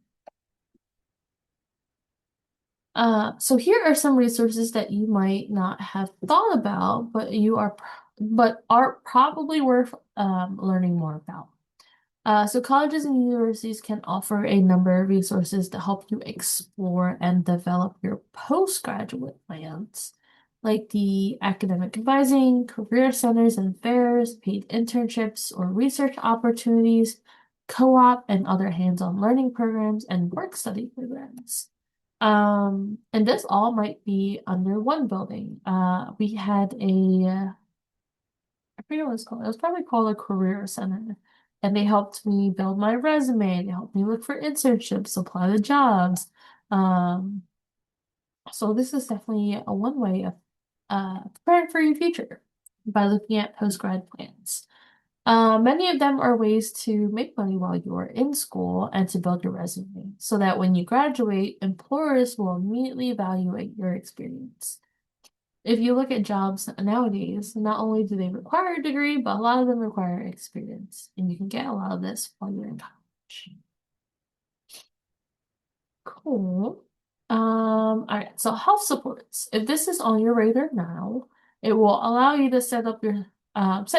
So here are some resources that you might not have thought about, but are probably worth learning more about. So colleges and universities can offer a number of resources to help you explore and develop your postgraduate plans, like the academic advising, career centers and fairs, paid internships or research opportunities, co-op and other hands-on learning programs, and work study programs. And this all might be under one building. We had I forget what it's called. It was probably called a career center. And they helped me build my resume. They helped me look for internships, apply to jobs. Um, so this is definitely a one way of preparing for your future by looking at post-grad plans. Many of them are ways to make money while you are in school and to build your resume so that when you graduate, employers will immediately evaluate your experience. If you look at jobs nowadays, not only do they require a degree, but a lot of them require experience. And you can get a lot of this while you're in college. Cool. All right, so health supports. If this is on your radar now, it will allow you to set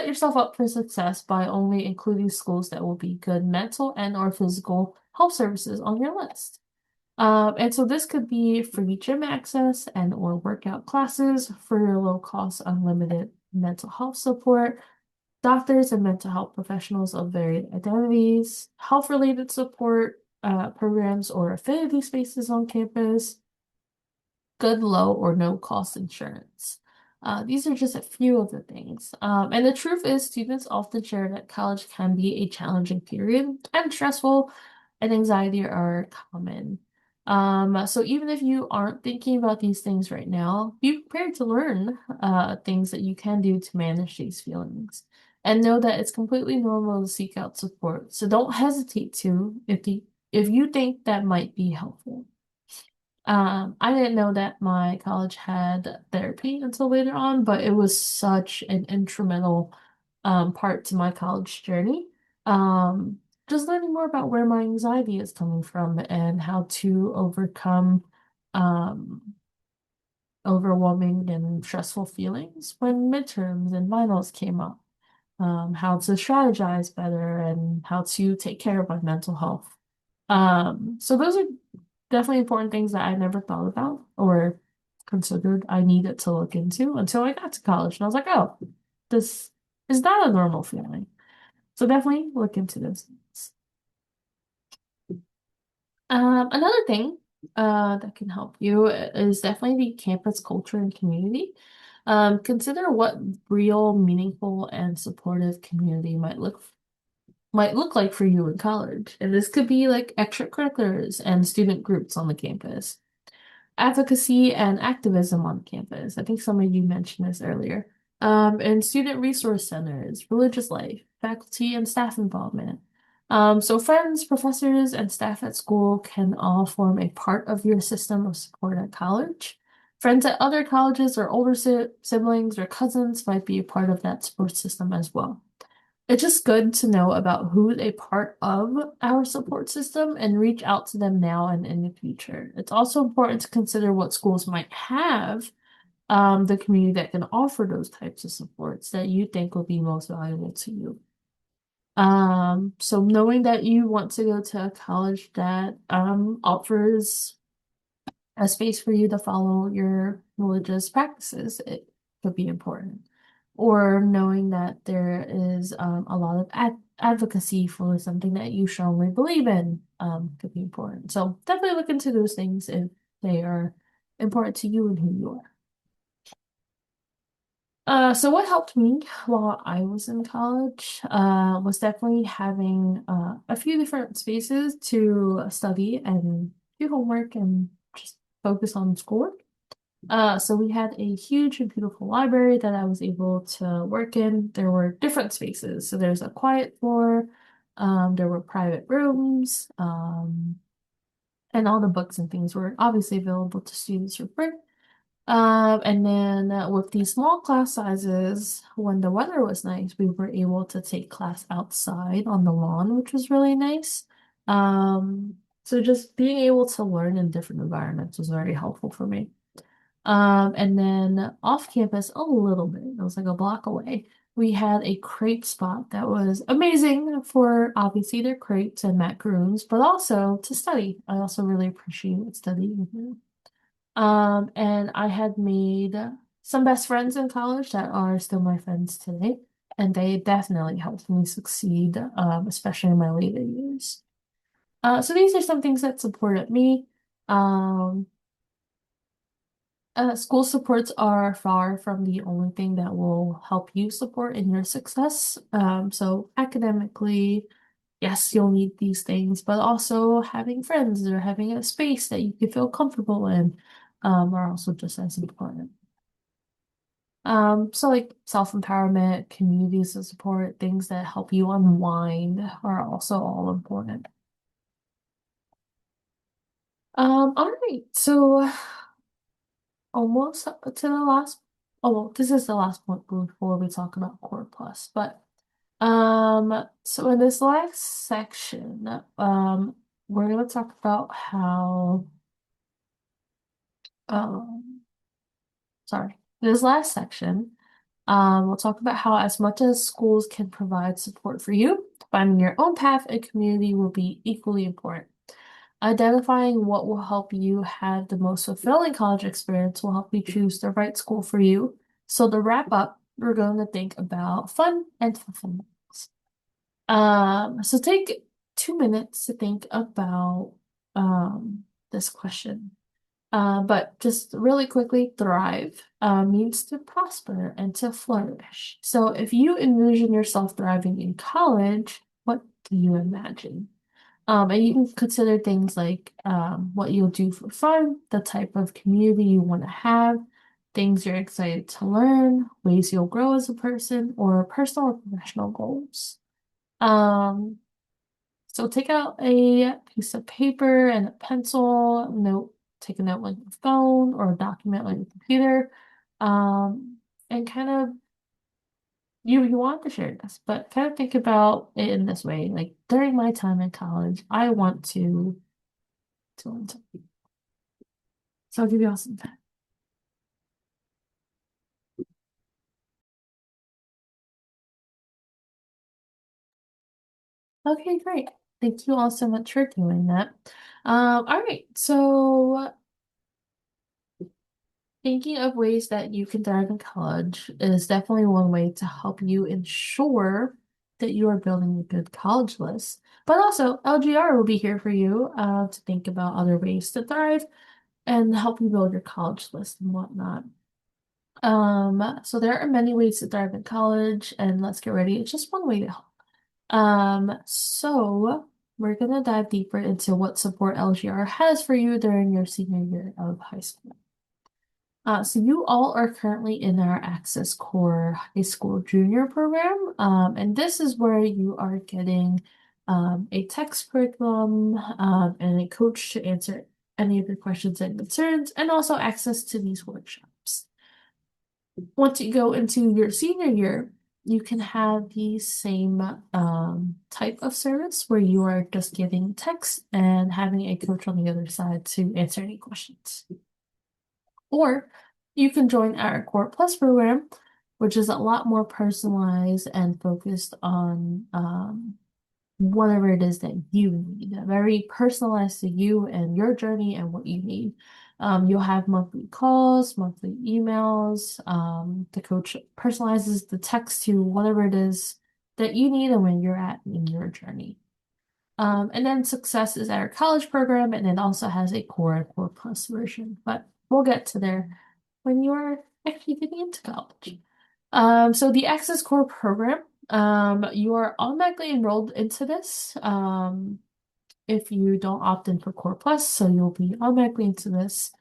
yourself up for success by only including schools that will be good mental and or physical health services on your list. And so this could be free gym access and or workout classes for your low cost, unlimited mental health support, doctors and mental health professionals of varied identities, health related support programs or affinity spaces on campus, good, low, or no cost insurance. These are just a few of the things. And the truth is, students often share that college can be a challenging period and stressful, and anxiety are common. So even if you aren't thinking about these things right now, be prepared to learn things that you can do to manage these feelings. And know that it's completely normal to seek out support. So don't hesitate to if you think that might be helpful. I didn't know that my college had therapy until later on, but it was such an instrumental part to my college journey. Um, just learning more about where my anxiety is coming from and how to overcome um, overwhelming and stressful feelings when midterms and finals came up. How to strategize better and how to take care of my mental health. So those are definitely important things that I never thought about or considered I needed to look into until I got to college. And I was like, oh, this is not a normal feeling. So definitely look into those things. Another thing that can help you is definitely the campus culture and community. Consider what real, meaningful, and supportive community might look like for you in college. And this could be like extracurriculars and student groups on the campus, advocacy and activism on campus. I think some of you mentioned this earlier. And student resource centers, religious life, faculty and staff involvement. So friends, professors, and staff at school can all form a part of your system of support at college. Friends at other colleges or older siblings or cousins might be a part of that support system as well. It's just good to know about who's a part of our support system and reach out to them now and in the future. It's also important to consider what schools might have the community that can offer those types of supports that you think will be most valuable to you. So knowing that you want to go to a college that offers a space for you to follow your religious practices, it could be important. Or knowing that there is a lot of advocacy for something that you strongly believe in could be important. So definitely look into those things if they are important to you and who you are. So what helped me while I was in college, was definitely having a few different spaces to study and do homework and just focus on schoolwork. So we had a huge and beautiful library that I was able to work in. There were different spaces. So there's a quiet floor, there were private rooms, and all the books and things were obviously available to students for free. And then with these small class sizes, when the weather was nice, we were able to take class outside on the lawn, which was really nice. So just being able to learn in different environments was very helpful for me. And then off campus a little bit, it was like a block away. We had a crepe spot that was amazing for obviously their crepes and macaroons, but also to study. I also really appreciated studying here. And I had made some best friends in college that are still my friends today, and they definitely helped me succeed, especially in my later years. So these are some things that supported me. Um, School supports are far from the only thing that will help you support in your success. So academically, yes, you'll need these things, but also having friends or having a space that you can feel comfortable in, are also just as important. So like self-empowerment, communities of support, things that help you unwind are also all important. All right, so almost up to the last, oh, well, this is the last point before we talk about Core Plus, but so in this last section, we're gonna talk about how, um, sorry, this last section, we'll talk about how as much as schools can provide support for you, finding your own path and community will be equally important. Identifying what will help you have the most fulfilling college experience will help you choose the right school for you. So to wrap up, we're going to think about fun and fulfillment. So take 2 minutes to think about this question. But just really quickly, thrive means to prosper and to flourish. So if you envision yourself thriving in college, what do you imagine? And you can consider things like what you'll do for fun, the type of community you want to have, things you're excited to learn, ways you'll grow as a person, or personal or professional goals. Um, so take out a piece of paper and a pencil, take a note on your phone or a document on your computer, and kind of you want to share this, but kind of think about it in this way. Like during my time in college, I want to learn something. So I'll give you all some time. Okay, great. Thank you all so much for doing that. All right, so thinking of ways that you can thrive in college is definitely one way to help you ensure that you are building a good college list. But also, LGR will be here for you to think about other ways to thrive and help you build your college list and whatnot. So there are many ways to thrive in college, and let's get ready. It's just one way to help. So we're gonna dive deeper into what support LGR has for you during your senior year of high school. So you all are currently in our Access Core High School Junior program, and this is where you are getting a text curriculum and a coach to answer any of your questions and concerns, and also access to these workshops. Once you go into your senior year, you can have the same type of service where you are just getting text and having a coach on the other side to answer any questions. Or you can join our Core Plus program, which is a lot more personalized and focused on whatever it is that you need, very personalized to you and your journey and what you need. You'll have monthly calls, monthly emails. The coach personalizes the text to whatever it is that you need and when you're at in your journey. And then Success is our college program, and it also has a Core and Core Plus version, but we'll get to there when you're actually getting into college. So the Access Core program, you are automatically enrolled into this. If you don't opt in for Core Plus, so you'll be automatically into this.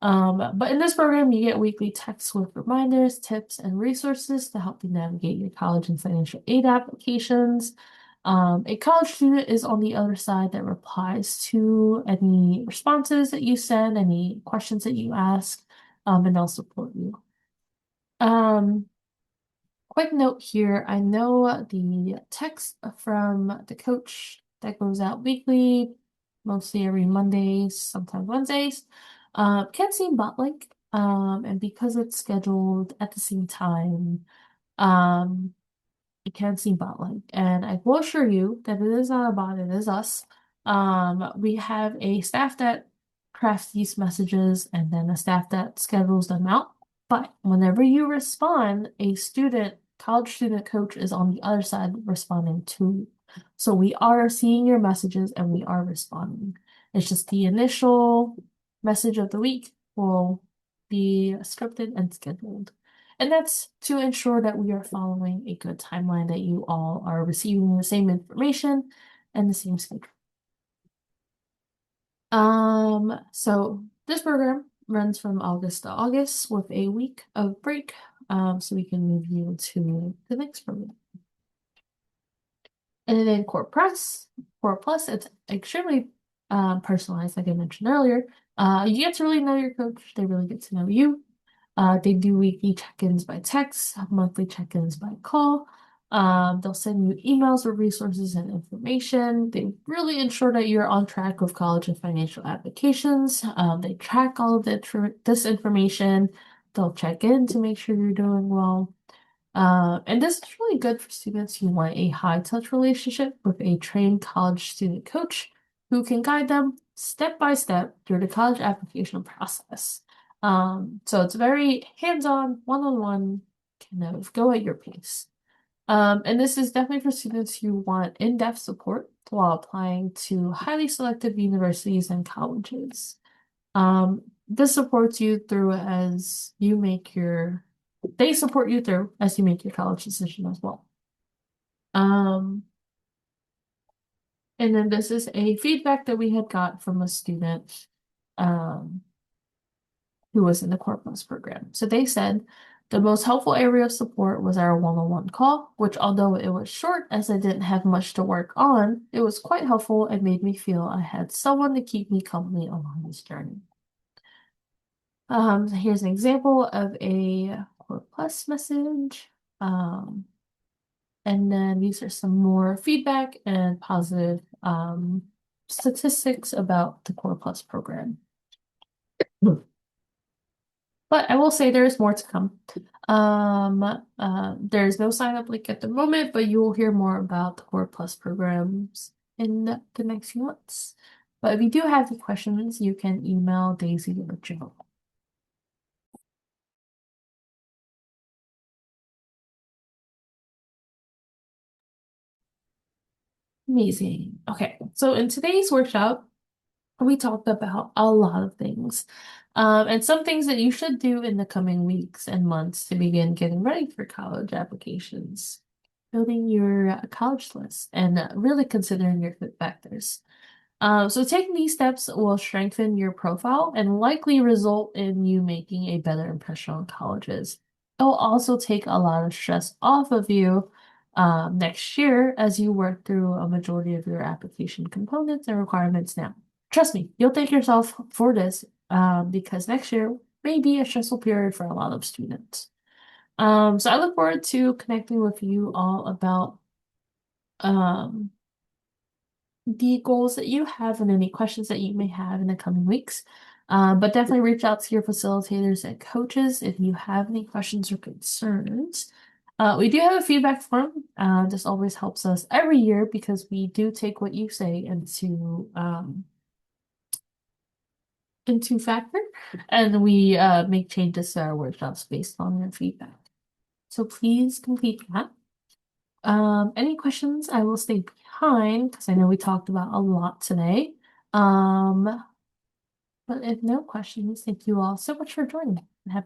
But in this program, you get weekly texts with reminders, tips, and resources to help you navigate your college and financial aid applications. A college student is on the other side that replies to any responses that you send, any questions that you ask, and they'll support you. Um, Quick note here, I know the text from the coach that goes out weekly, mostly every Mondays, sometimes Wednesdays, can seem bot-like. And because it's scheduled at the same time, um, it can seem bot-like. And I will assure you that it is not a bot, it is us. We have a staff that crafts these messages and then a staff that schedules them out. But whenever you respond, a student, college student coach is on the other side responding too. So we are seeing your messages and we are responding. It's just the initial message of the week will be scripted and scheduled. And that's to ensure that we are following a good timeline, that you all are receiving the same information and the same schedule. So this program runs from August to August with a week of break, so we can move you to the next program. And then Core Plus, it's extremely personalized, like I mentioned earlier. You get to really know your coach, they really get to know you. They do weekly check-ins by text, monthly check-ins by call. They'll send you emails with resources and information. They really ensure that you're on track with college and financial applications. They track all of this information. They'll check in to make sure you're doing well. And this is really good for students who want a high-touch relationship with a trained college student coach who can guide them step by step through the college application process. So it's very hands-on, one-on-one, kind of go at your pace. And this is definitely for students who want in-depth support while applying to highly selective universities and colleges. This supports you through as you make they support you through as you make your college decision as well. Um, and then this is a feedback that we had got from a student, who was in the Core Plus program. So they said the most helpful area of support was our one-on-one call, which although it was short as I didn't have much to work on, it was quite helpful and made me feel I had someone to keep me company along this journey. Here's an example of a Core Plus message. And then these are some more feedback and positive statistics about the Core Plus program. But I will say there is more to come. There's no sign up link at the moment, but you will hear more about the Core Plus programs in the next few months. But if you do have any questions, you can email Daisy or Joe. Amazing. Okay, so in today's workshop, we talked about a lot of things. And some things that you should do in the coming weeks and months to begin getting ready for college applications, building your college list, and really considering your fit factors. So taking these steps will strengthen your profile and likely result in you making a better impression on colleges. It will also take a lot of stress off of you next year as you work through a majority of your application components and requirements now. Trust me, you'll thank yourself for this because next year may be a stressful period for a lot of students. So I look forward to connecting with you all about um, the goals that you have and any questions that you may have in the coming weeks. But definitely reach out to your facilitators and coaches if you have any questions or concerns. We do have a feedback form. This always helps us every year because we do take what you say into factor, and we make changes to our workshops based on your feedback. So please complete that. Any questions? I will stay behind because I know we talked about a lot today. But if no questions, thank you all so much for joining and have a